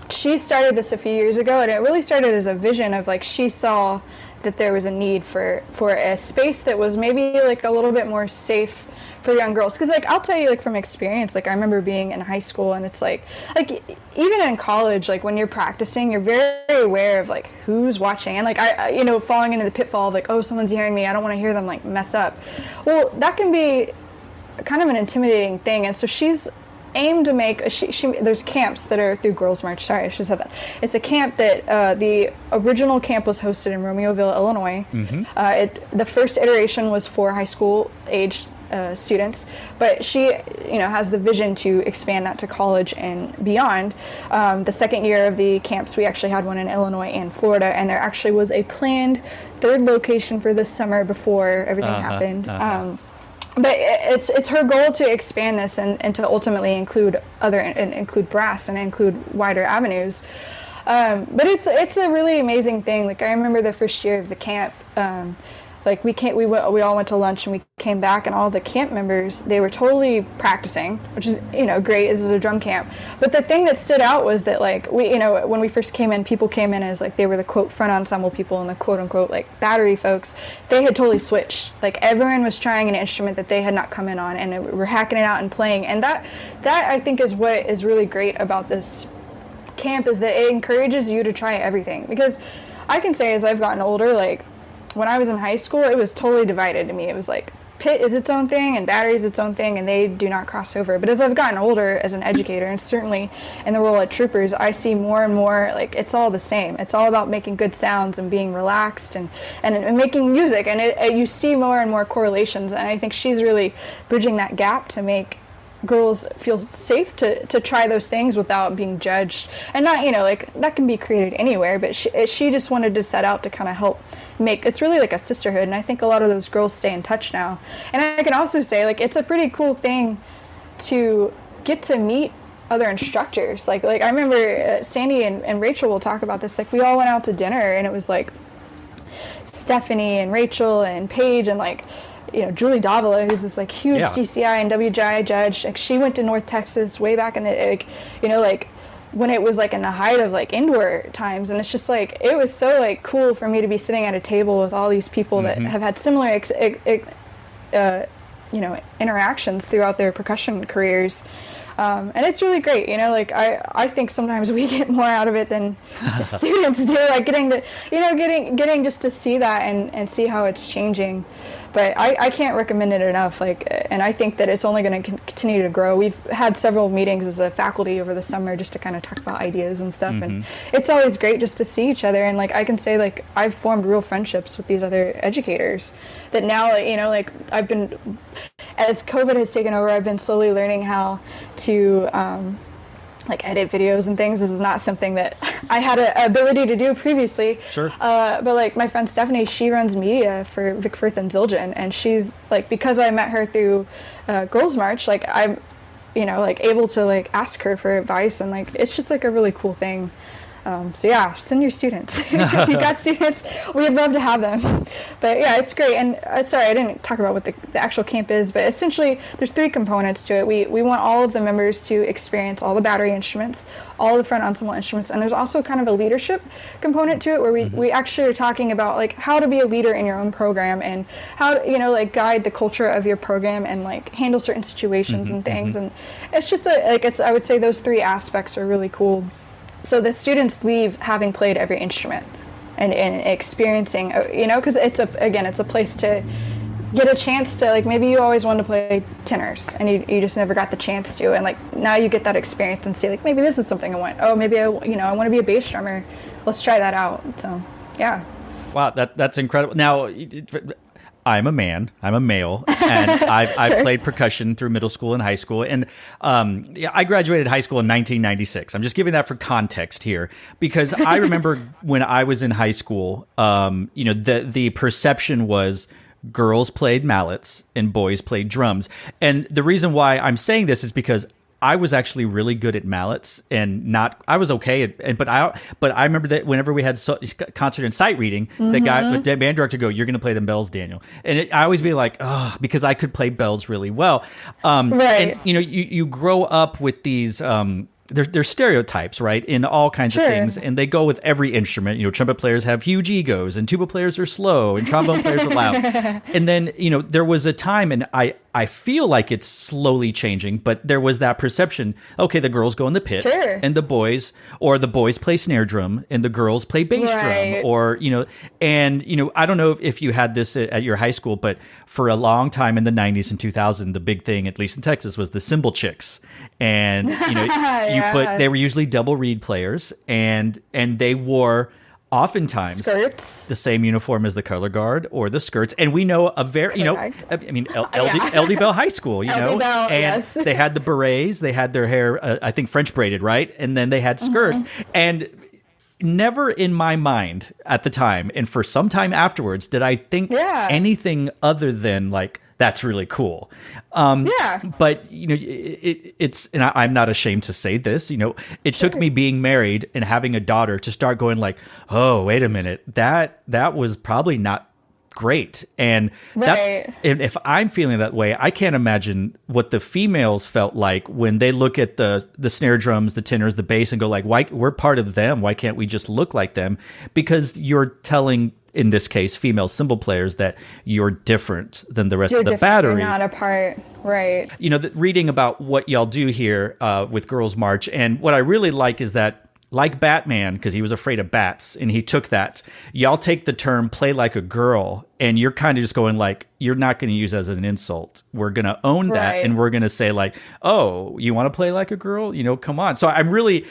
Speaker 1: She started this a few years ago, and it really started as a vision of like she saw that there was a need for a space that was maybe like a little bit more safe for young girls. Because like I'll tell you, like from experience, like I remember being in high school, and it's like even in college, like when you're practicing, you're very aware of like who's watching, and like I falling into the pitfall of like, oh, someone's hearing me, I don't want to hear them like mess up. Well, that can be kind of an intimidating thing, and so she's aimed to make there's camps that are through Girls March. Sorry, I should have said that. It's a camp that the original camp was hosted in Romeoville, Illinois. The first iteration was for high school age students, but she has the vision to expand that to college and beyond. The second year of the camps, we actually had one in Illinois and Florida, and there actually was a planned third location for this summer before everything happened. But it's her goal to expand this and to ultimately include include brass and include wider avenues. But it's a really amazing thing. Like I remember the first year of the camp, like we all went to lunch and we came back, and all the camp members, they were totally practicing, which is great. This is a drum camp. But the thing that stood out was that like when we first came in, people came in as like they were the quote front ensemble people and the quote unquote like battery folks. They had totally switched. Like everyone was trying an instrument that they had not come in on, and we're hacking it out and playing. And that I think is what is really great about this camp, is that it encourages you to try everything. Because I can say, as I've gotten older, like when I was in high school, it was totally divided to me. It was like pit is its own thing and battery is its own thing, and they do not cross over. But as I've gotten older as an educator, and certainly in the role at Troopers, I see more and more like it's all the same. It's all about making good sounds and being relaxed and making music, and you see more and more correlations. And I think she's really bridging that gap to make girls feel safe to try those things without being judged. And not like that can be created anywhere, but she just wanted to set out to kind of help make it's really like a sisterhood. And I think a lot of those girls stay in touch now. And I can also say like it's a pretty cool thing to get to meet other instructors. Like I remember Sandy and Rachel will talk about this. Like we all went out to dinner, and it was like Stephanie and Rachel and Paige and like Julie Davila, who's this like huge DCI and WGI judge. Like she went to North Texas way back in the like when it was like in the height of like indoor times, and it's just like it was so like cool for me to be sitting at a table with all these people that have had similar interactions throughout their percussion careers. And it's really great, like I think sometimes we get more out of it than the students do, like getting just to see that and see how it's changing. But I can't recommend it enough, and I think that it's only going to continue to grow. We've had several meetings as a faculty over the summer just to kind of talk about ideas and stuff, and it's always great just to see each other. And like I can say, like I've formed real friendships with these other educators that now, like I've been, as COVID has taken over, I've been slowly learning how to like edit videos and things. This is not something that I had an ability to do previously. Sure. But like my friend Stephanie, she runs media for Vic Firth and Zildjian, and she's like, because I met her through Girls March, like I'm, like able to like ask her for advice, and like it's just like a really cool thing. So yeah, send your students. If you've got students, we'd love to have them. But yeah, it's great. And sorry, I didn't talk about what the actual camp is, but essentially there's 3 components to it. We want all of the members to experience all the battery instruments, all the front ensemble instruments, and there's also kind of a leadership component to it where we actually are talking about like how to be a leader in your own program and how to, like guide the culture of your program and like handle certain situations and things. And it's just I would say those 3 aspects are really cool. So the students leave having played every instrument and experiencing, because it's a place to get a chance to, like, maybe you always wanted to play tenors and you just never got the chance to, and like now you get that experience and see like maybe this is something I want. Oh, maybe I want to be a bass drummer. Let's try that out. So yeah.
Speaker 2: Wow, that's incredible. Now, I'm a man. I'm a male, and I've played percussion through middle school and high school. And I graduated high school in 1996. I'm just giving that for context here because I remember when I was in high school, the perception was girls played mallets and boys played drums. And the reason why I'm saying this is because I was actually really good at mallets I was okay but I remember that whenever we had concert and sight reading, the band director go, "You're going to play the bells, Daniel." And I always be like, "Oh," because I could play bells really well.
Speaker 1: Right.
Speaker 2: And you grow up with these there's stereotypes, right, in all kinds of things, and they go with every instrument. Trumpet players have huge egos, and tuba players are slow, and trombone players are loud. And then, there was a time, and I feel like it's slowly changing, but there was that perception, okay, the girls go in the pit, and the boys play snare drum, and the girls play bass drum, or, I don't know if you had this at your high school, but for a long time in the 90s and 2000s, the big thing, at least in Texas, was the cymbal chicks. And, they were usually double reed players, and they wore oftentimes
Speaker 1: skirts,
Speaker 2: the same uniform as the color guard or the skirts. And we know LD Bell High School,
Speaker 1: LD Bell,
Speaker 2: and they had the berets, they had their hair, I think French braided, right? And then they had skirts. And never in my mind at the time, and for some time afterwards, did I think anything other than like, that's really cool. But, it's, and I'm not ashamed to say this, it took me being married and having a daughter to start going like, oh, wait a minute, that was probably not great. And and if I'm feeling that way, I can't imagine what the females felt like when they look at the snare drums, the tenors, the bass, and go like, why, we're part of them. Why can't we just look like them? Because you're telling, in this case, female cymbal players, that you're different than the rest of the battery.
Speaker 1: You're not a part, right?
Speaker 2: Reading about what y'all do here with Girls March, and what I really like is that, like Batman, because he was afraid of bats, and he took that, y'all take the term "play like a girl," and you're kind of just going like, you're not going to use it as an insult. We're going to own that, and we're going to say like, oh, you want to play like a girl? Come on. So I really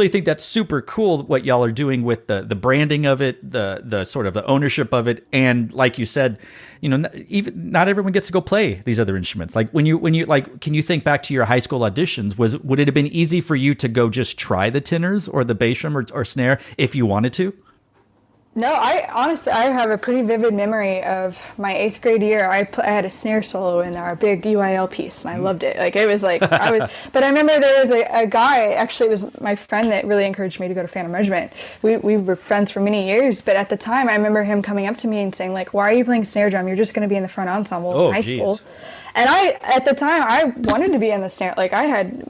Speaker 2: think that's super cool what y'all are doing with the branding of it, the sort of the ownership of it, and like you said, not everyone gets to go play these other instruments. Like when you like, can you think back to your high school auditions? Would it have been easy for you to go just try the tenors or the bass drum or snare if you wanted to?
Speaker 1: No, I honestly have a pretty vivid memory of my 8th grade year. I had a snare solo in our big UIL piece, and I loved it. Like, it was like, but I remember there was a guy, actually it was my friend that really encouraged me to go to Phantom Regiment. We were friends for many years, but at the time I remember him coming up to me and saying like, why are you playing snare drum? You're just going to be in the front ensemble in high school. And at the time, I wanted to be in the snare. Like,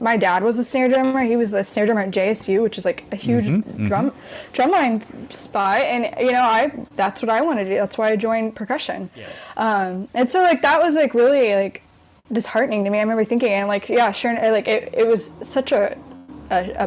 Speaker 1: my dad was a snare drummer. He was a snare drummer at JSU, which is like a huge drumline spot. And, that's what I wanted to do. That's why I joined percussion. Yeah. And so, like, that was, like, really, like, disheartening to me. I remember thinking, and, like, yeah, sure, like, it was such a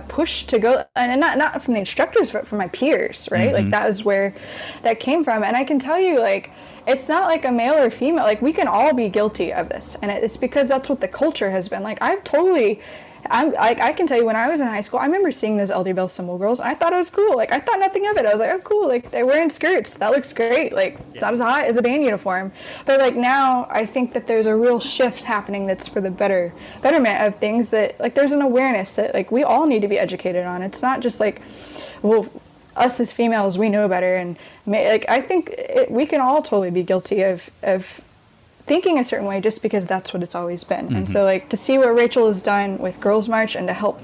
Speaker 1: push to go, and not from the instructors, but from my peers, right? Like, that was where that came from. And I can tell you, like, it's not like a male or female, like, we can all be guilty of this, and it's because that's what the culture has been. Like, I can tell you, when I was in high school, I remember seeing those LD Bell cymbal girls, and I thought it was cool. Like, I thought nothing of it. I was like, oh, cool, like, they're wearing skirts, that looks great. Like, it's not as hot as a band uniform. But, like, now I think that there's a real shift happening that's for the betterment of things, that, like, there's an awareness that, like, we all need to be educated on. It's not just like, well, us as females, we know better, and like, I think we can all totally be guilty of thinking a certain way just because that's what it's always been. And so, like, to see what Rachel has done with Girls March and to help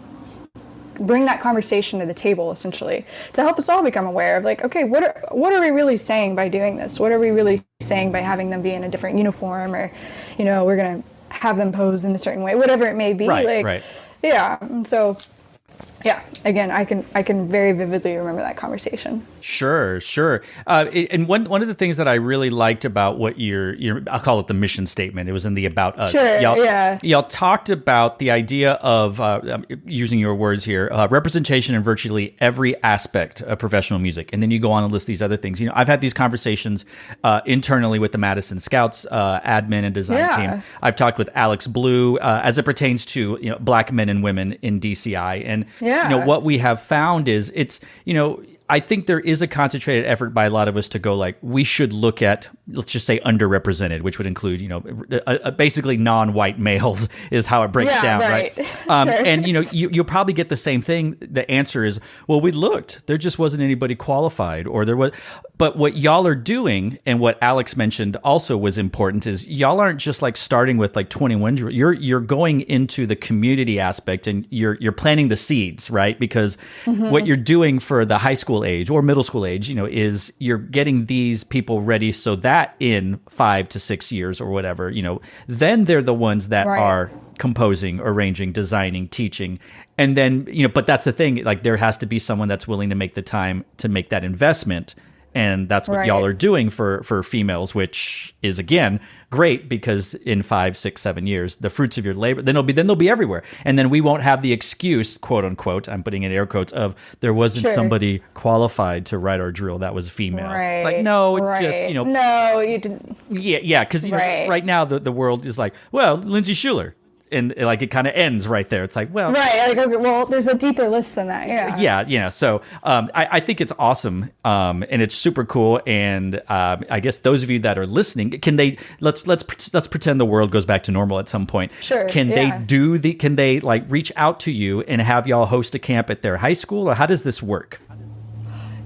Speaker 1: bring that conversation to the table, essentially, to help us all become aware of like, okay, what are we really saying by doing this? What are we really saying by having them be in a different uniform, or, you know, we're going to have them pose in a certain way, whatever it may be.
Speaker 2: Right.
Speaker 1: Yeah. And so, yeah, again, I can very vividly remember that conversation.
Speaker 2: Sure. And one of the things that I really liked about what your I'll call it the mission statement. It was in the About Us.
Speaker 1: Sure.
Speaker 2: Y'all talked about the idea of using your words here, representation in virtually every aspect of professional music. And then you go on and list these other things. You know, I've had these conversations internally with the Madison Scouts admin and design team. I've talked with Alex Blue as it pertains to, you know, Black men and women in DCI. And you know, what we have found is it's, you know, I think there is a concentrated effort by a lot of us to go like, we should look at, let's just say underrepresented, which would include, you know, basically non-white males is how it breaks down, right?
Speaker 1: Sure.
Speaker 2: And, you know, you'll probably get the same thing. The answer is, well, we looked, there just wasn't anybody qualified, or there was, but what y'all are doing, and what Alex mentioned also was important, is y'all aren't just like starting with like 21, you're going into the community aspect, and you're planting the seeds, right? Because what you're doing for the high school age or middle school age, you know, is you're getting these people ready so that in 5 to 6 years or whatever, you know, then they're the ones that are composing, arranging, designing, teaching. And then, you know, but that's the thing, like there has to be someone that's willing to make the time to make that investment. And that's what y'all are doing for females, which is, again, great, because in 5, 6, 7 years, the fruits of your labor, then they'll be everywhere. And then we won't have the excuse, quote unquote, I'm putting in air quotes, of there wasn't somebody qualified to write our drill that was female. It's like, no, just, you know.
Speaker 1: No, you didn't.
Speaker 2: Yeah, because right now the world is like, well, Lindsay Schuler. And like it kind of ends right there. It's like, well,
Speaker 1: like, okay, well, there's a deeper list than that.
Speaker 2: You know. So I think it's awesome, and it's super cool. And I guess those of you that are listening, can they let's pretend the world goes back to normal at some point.
Speaker 1: Sure.
Speaker 2: Can they like reach out to you and have y'all host a camp at their high school, or how does this work?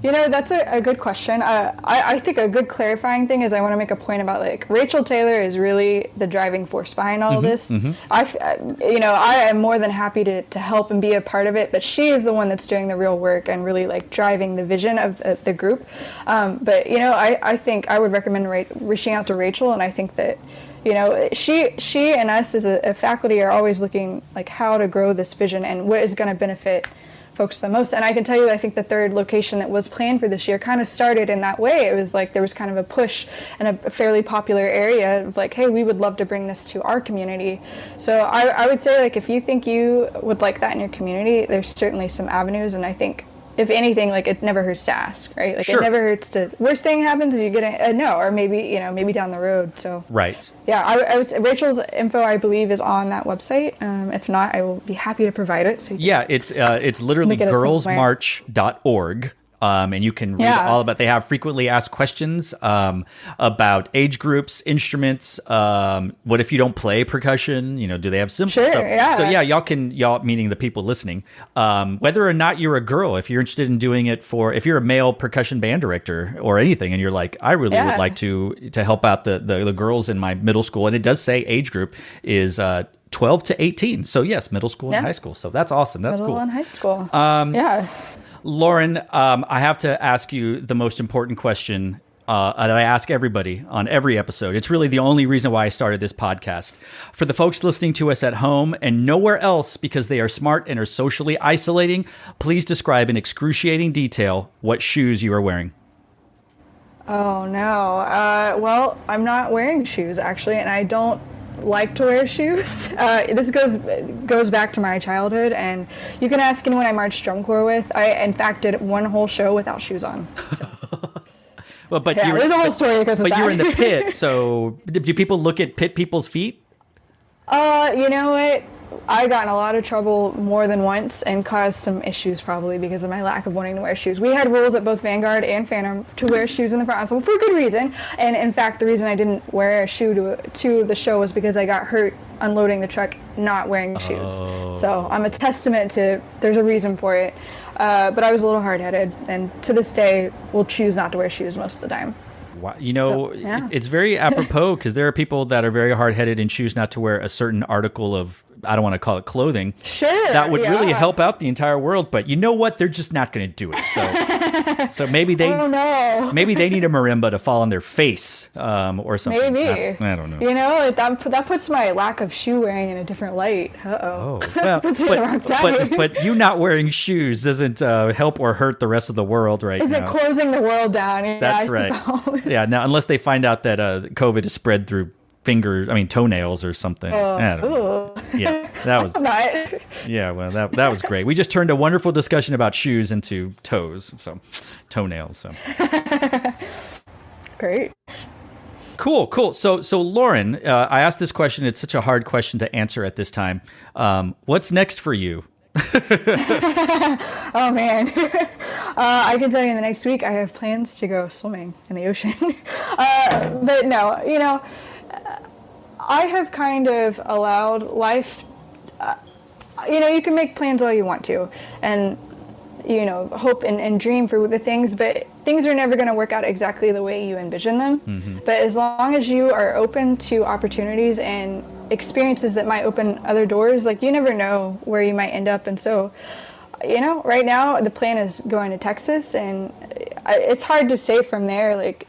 Speaker 1: You know, that's a good question. I think a good clarifying thing is I want to make a point about, like, Rachel Taylor is really the driving force behind all of this. I am more than happy to help and be a part of it, but she is the one that's doing the real work and really, like, driving the vision of the group. But, you know, I think I would recommend reaching out to Rachel, and I think that, you know, she and us as a faculty are always looking, like, how to grow this vision and what is going to benefit folks the most. And I can tell you, I think the third location that was planned for this year kind of started in that way. It was like there was kind of a push in a fairly popular area of like, hey, we would love to bring this to our community. So I would say, like, if you think you would like that in your community, there's certainly some avenues. And I think, if anything, like, it never hurts to ask, right? Like, it never hurts to, worst thing happens is you get a no, or maybe down the road. So yeah, I would say Rachel's info, I believe, is on that website. If not, I will be happy to provide it. So
Speaker 2: it's literally girlsmarch.org. And you can read all about. They have frequently asked questions about age groups, instruments. What if you don't play percussion? You know, do they have simple stuff? So yeah, y'all meaning the people listening. Whether or not you're a girl, if you're interested in doing it if you're a male percussion band director or anything, and you're like, I really would like to help out the girls in my middle school, and it does say age group is 12 to 18. So yes, middle school and high school. So that's awesome. That's
Speaker 1: middle
Speaker 2: cool.
Speaker 1: and high school.
Speaker 2: Lauren, I have to ask you the most important question that I ask everybody on every episode. It's really the only reason why I started this podcast. For the folks listening to us at home and nowhere else because they are smart and are socially isolating, please describe in excruciating detail what shoes you are wearing.
Speaker 1: Oh, no. Well, I'm not wearing shoes, actually, and I don't like to wear shoes. This goes back to my childhood, and you can ask anyone I marched drum corps with. I, in fact, did one whole show without shoes on. So.
Speaker 2: Well, but
Speaker 1: there's a whole story that goes with that.
Speaker 2: But you're in the pit, so do people look at pit people's feet?
Speaker 1: You know what? I got in a lot of trouble more than once and caused some issues probably because of my lack of wanting to wear shoes. We had rules at both Vanguard and Phantom to wear shoes in the front ensemble for good reason. And in fact, the reason I didn't wear a shoe to the show was because I got hurt unloading the truck not wearing shoes. So I'm a testament to there's a reason for it. But I was a little hard-headed, and to this day will choose not to wear shoes most of the time.
Speaker 2: Wow. You know, it's very apropos because there are people that are very hard-headed and choose not to wear a certain article of I don't want to call it clothing.
Speaker 1: Sure.
Speaker 2: That would really help out the entire world. But you know what? They're just not going to do it. So maybe they maybe they need a marimba to fall on their face or something.
Speaker 1: Maybe.
Speaker 2: I don't know.
Speaker 1: You know, that puts my lack of shoe wearing in a different light.
Speaker 2: Oh, well, but you not wearing shoes doesn't help or hurt the rest of the world now.
Speaker 1: Is it closing the world down? Yeah,
Speaker 2: That's right. Yeah. Now, unless they find out that COVID is spread through toenails or something. I don't know. Yeah, that was. Yeah, well, that was great. We just turned a wonderful discussion about shoes into toenails. So
Speaker 1: great.
Speaker 2: Cool. So Lauren, I asked this question. It's such a hard question to answer at this time. What's next for you?
Speaker 1: Oh man, I can tell you in the next week I have plans to go swimming in the ocean. But no, you know, I have kind of allowed life. You know, you can make plans all you want to, and you know, hope and dream for the things, but things are never going to work out exactly the way you envision them. Mm-hmm. But as long as you are open to opportunities and experiences that might open other doors, like you never know where you might end up. And so, you know, right now the plan is going to Texas, and it's hard to say from there, like,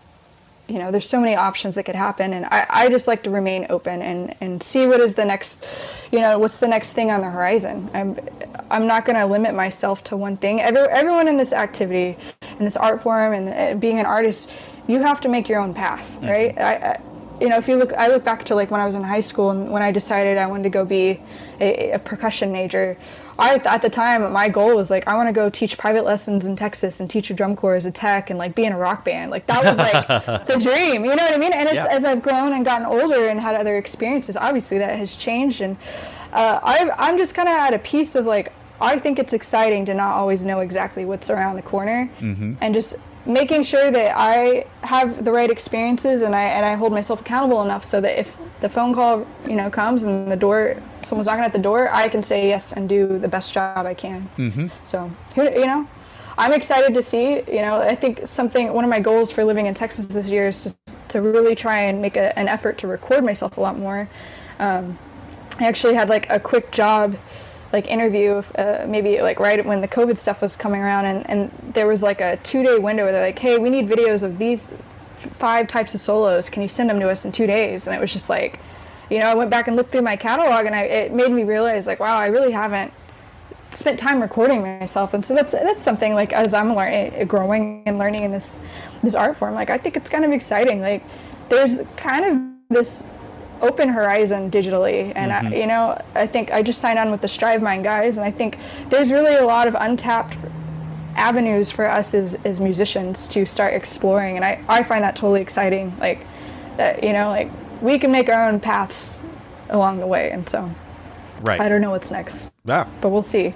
Speaker 1: you know, there's so many options that could happen, and I just like to remain open and see what is the next, you know, what's the next thing on the horizon. I'm not going to limit myself to one thing. Everyone in this activity, in this art form, and being an artist, you have to make your own path, right? Mm-hmm. You know, I look back to like when I was in high school and when I decided I wanted to go be a percussion major. At the time, my goal was like, I want to go teach private lessons in Texas and teach a drum corps as a tech and like be in a rock band. Like that was like the dream, you know what I mean? And as I've grown and gotten older and had other experiences, obviously that has changed. And I'm just kind of at a piece of like, I think it's exciting to not always know exactly what's around the corner, mm-hmm. and just making sure that I have the right experiences and I hold myself accountable enough so that if the phone call, you know, comes and someone's knocking at the door, I can say yes and do the best job I can. Mm-hmm. So, you know, I'm excited to see, you know, I think one of my goals for living in Texas this year is just to really try and make an effort to record myself a lot more. I actually had like a quick job like interview, maybe like right when the COVID stuff was coming around, and there was like a 2-day window where they're like, hey, we need videos of these 5 types of solos. Can you send them to us in 2 days? And it was just like, you know, I went back and looked through my catalog, and it made me realize like, wow, I really haven't spent time recording myself. And so that's something like as I'm growing and learning in this art form, like I think it's kind of exciting. Like there's kind of this open horizon digitally, and mm-hmm. You know, I think I just signed on with the Strive Mind guys, and I think there's really a lot of untapped avenues for us as musicians to start exploring, and I find that totally exciting, like that, you know, like we can make our own paths along the way. And so I don't know what's next, but we'll see.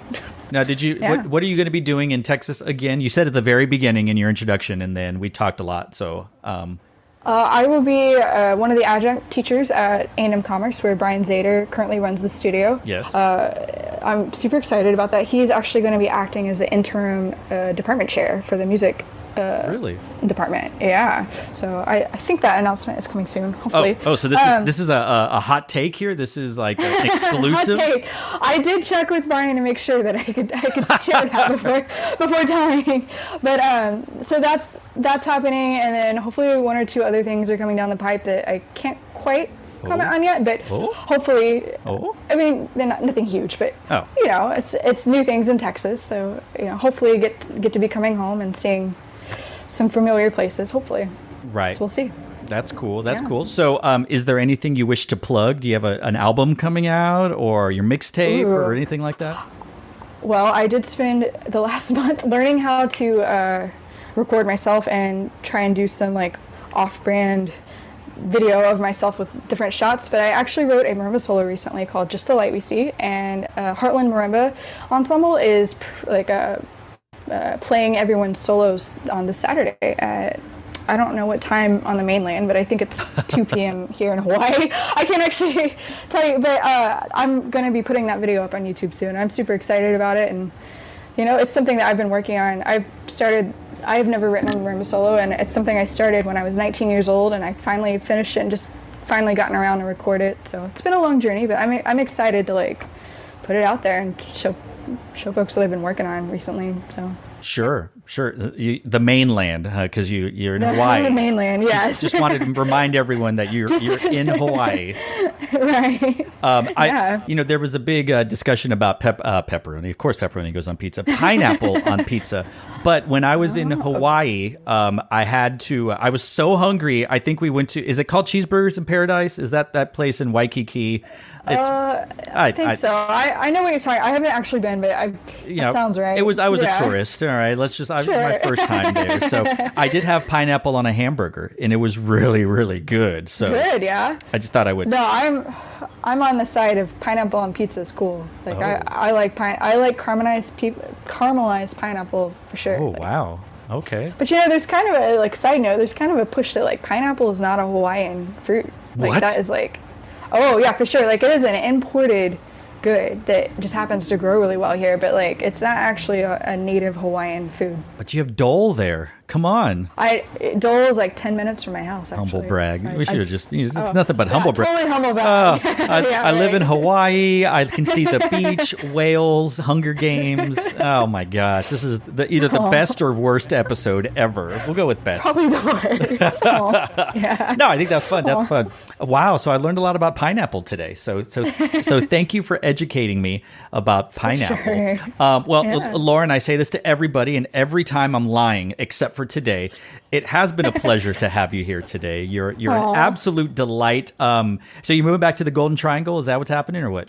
Speaker 2: Now, what are you going to be doing in Texas again? You said at the very beginning in your introduction, and then we talked a lot, so
Speaker 1: I will be one of the adjunct teachers at A&M Commerce, where Brian Zader currently runs the studio. Yes. I'm super excited about that. He's actually going to be acting as the interim department chair for the music department. Yeah. So I think that announcement is coming soon, hopefully.
Speaker 2: So this is a hot take here? This is like an exclusive?
Speaker 1: Hot take. I did check with Brian to make sure that I could share that before telling. But so that's happening, and then hopefully 1 or 2 other things are coming down the pipe that I can't quite comment on yet, but hopefully, I mean, they're nothing huge, but you know, it's new things in Texas, so you know, hopefully get to be coming home and seeing some familiar places, hopefully. Right. So we'll see.
Speaker 2: That's cool. That's cool. So is there anything you wish to plug? Do you have an album coming out, or your mixtape, or anything like that?
Speaker 1: Well, I did spend the last month learning how to record myself and try and do some like off-brand video of myself with different shots, but I actually wrote a marimba solo recently called Just the Light We See, and Heartland Marimba Ensemble is like playing everyone's solos on this Saturday at, I don't know what time on the mainland, but I think it's 2 p.m. here in Hawaii. I can't actually tell you, but I'm going to be putting that video up on YouTube soon. I'm super excited about it, and you know, it's something that I've been working on. I've never written a marimba solo, and it's something I started when I was 19 years old, and I finally finished it and just finally gotten around to record it. So it's been a long journey, but I'm excited to like put it out there and show folks what I've been working on recently. So
Speaker 2: Sure. The mainland, because you're in Hawaii.
Speaker 1: The mainland, yes.
Speaker 2: Just wanted to remind everyone that you're in Hawaii.
Speaker 1: Right.
Speaker 2: There was a big discussion about pepperoni. Of course, pepperoni goes on pizza. Pineapple on pizza. But when I was in Hawaii, I was so hungry. I think we went to, is it called Cheeseburgers in Paradise? Is that place in Waikiki?
Speaker 1: I think so. I know what you're talking. I haven't actually been, but that sounds right.
Speaker 2: I was a tourist. All right, it was my first time there, so I did have pineapple on a hamburger, and it was really, really good. So
Speaker 1: good, yeah.
Speaker 2: I just thought I would.
Speaker 1: No, I'm on the side of pineapple on pizza is cool. Like I like caramelized pineapple for sure.
Speaker 2: Oh wow. Okay.
Speaker 1: But there's kind of a side note. There's kind of a push that pineapple is not a Hawaiian fruit.
Speaker 2: What?
Speaker 1: That is oh yeah, for sure. It is an imported good that just happens to grow really well here, but it's not actually a native Hawaiian food.
Speaker 2: But you have Dole there. Come on.
Speaker 1: Dole is 10 minutes from my house, actually.
Speaker 2: Humble brag. We should have just nothing but humble brag.
Speaker 1: Totally humble brag.
Speaker 2: I live in Hawaii. I can see the beach, whales, Hunger Games. Oh my gosh. This is either the best or worst episode ever. We'll go with best.
Speaker 1: Probably the worst. Yeah.
Speaker 2: No, I think that's fun. That's fun. Wow. So I learned a lot about pineapple today. So thank you for educating me about pineapple.
Speaker 1: Sure.
Speaker 2: Lauren, I say this to everybody, and every time I'm lying, except for today. It has been a pleasure to have you here today. You're an absolute delight. So you're moving back to the Golden Triangle? Is that what's happening, or what?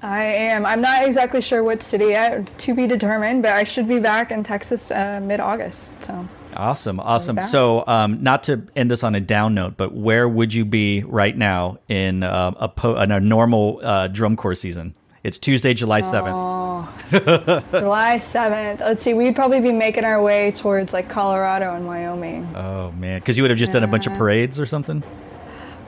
Speaker 1: I am. I'm not exactly sure what city yet, to be determined, but I should be back in Texas mid-August. So
Speaker 2: awesome. So not to end this on a down note, but where would you be right now in a normal drum corps season? It's Tuesday, July 7th.
Speaker 1: July 7th. Let's see. We'd probably be making our way towards Colorado and Wyoming.
Speaker 2: Oh, man. Because you would have just done a bunch of parades or something?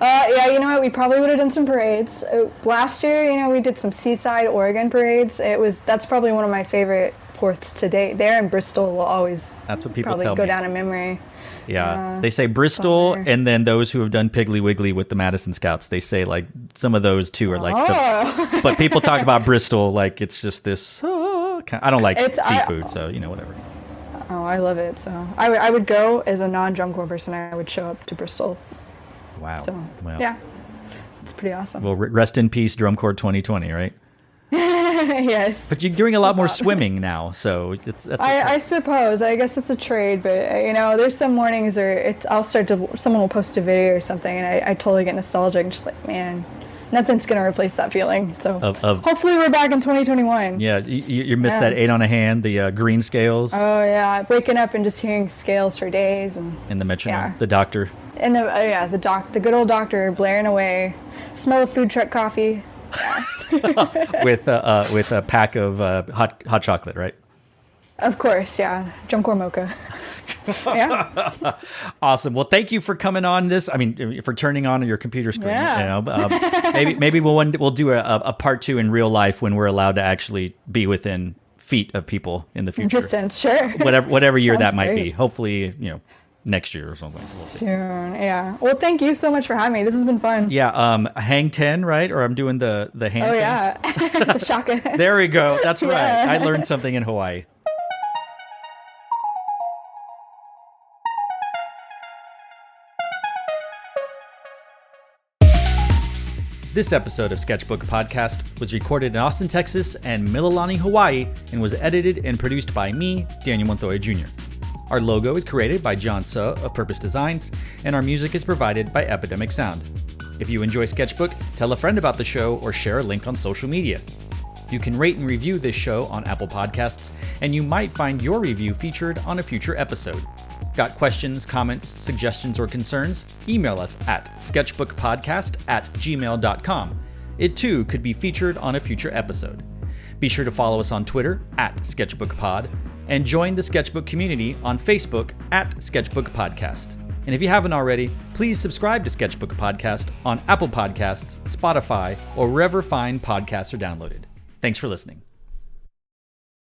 Speaker 1: Yeah, you know what? We probably would have done some parades. Last year, we did some Seaside, Oregon parades. That's probably one of my favorite 4ths to date. There in Bristol will always
Speaker 2: That's what people
Speaker 1: probably
Speaker 2: tell
Speaker 1: go
Speaker 2: me.
Speaker 1: down in memory.
Speaker 2: Yeah, they say Bristol, and then those who have done Piggly Wiggly with the Madison Scouts, they say some of those two are but people talk about Bristol like it's just this. I don't like seafood, so whatever.
Speaker 1: Oh, I love it. So I would go as a non-drum corps person. I would show up to Bristol.
Speaker 2: Wow.
Speaker 1: So yeah, it's pretty awesome.
Speaker 2: Well, rest in peace, Drum Corps 2020, right?
Speaker 1: Yes.
Speaker 2: But you're doing a lot more swimming now, so
Speaker 1: I suppose. I guess it's a trade, but there's some mornings where someone will post a video or something, and I totally get nostalgic and just man, nothing's gonna replace that feeling. So hopefully we're back in 2021.
Speaker 2: Yeah, you missed that 8 on a hand, the green scales.
Speaker 1: Oh yeah, waking up and just hearing scales for days and
Speaker 2: the metronome, the doctor.
Speaker 1: And the good old doctor blaring away. Smell of food truck coffee.
Speaker 2: with a pack of hot chocolate, right?
Speaker 1: Of course, yeah. Drum corps mocha. Yeah.
Speaker 2: Awesome. Well, thank you for coming on this. I mean, for turning on your computer screen.
Speaker 1: Yeah.
Speaker 2: Maybe we'll do a part 2 in real life when we're allowed to actually be within feet of people in the future.
Speaker 1: Distance, sure.
Speaker 2: Whatever year that might
Speaker 1: great.
Speaker 2: be. Hopefully, next year or something.
Speaker 1: Soon, yeah. Well, thank you so much for having me. This has been fun.
Speaker 2: Yeah, hang 10, right? Or I'm doing the hand thing.
Speaker 1: Yeah. The shaka.
Speaker 2: There we go. That's right.
Speaker 1: Yeah.
Speaker 2: I learned something in Hawaii. This episode of Sketchbook Podcast was recorded in Austin, Texas and Mililani, Hawaii, and was edited and produced by me, Daniel Montoya Jr. Our logo is created by John Suh of Purpose Designs, and our music is provided by Epidemic Sound. If you enjoy Sketchbook, tell a friend about the show or share a link on social media. You can rate and review this show on Apple Podcasts, and you might find your review featured on a future episode. Got questions, comments, suggestions, or concerns? Email us at sketchbookpodcast@gmail.com. It too could be featured on a future episode. Be sure to follow us on Twitter @SketchbookPod and join the Sketchbook community on Facebook @SketchbookPodcast. And if you haven't already, please subscribe to Sketchbook Podcast on Apple Podcasts, Spotify, or wherever fine podcasts are downloaded. Thanks for listening.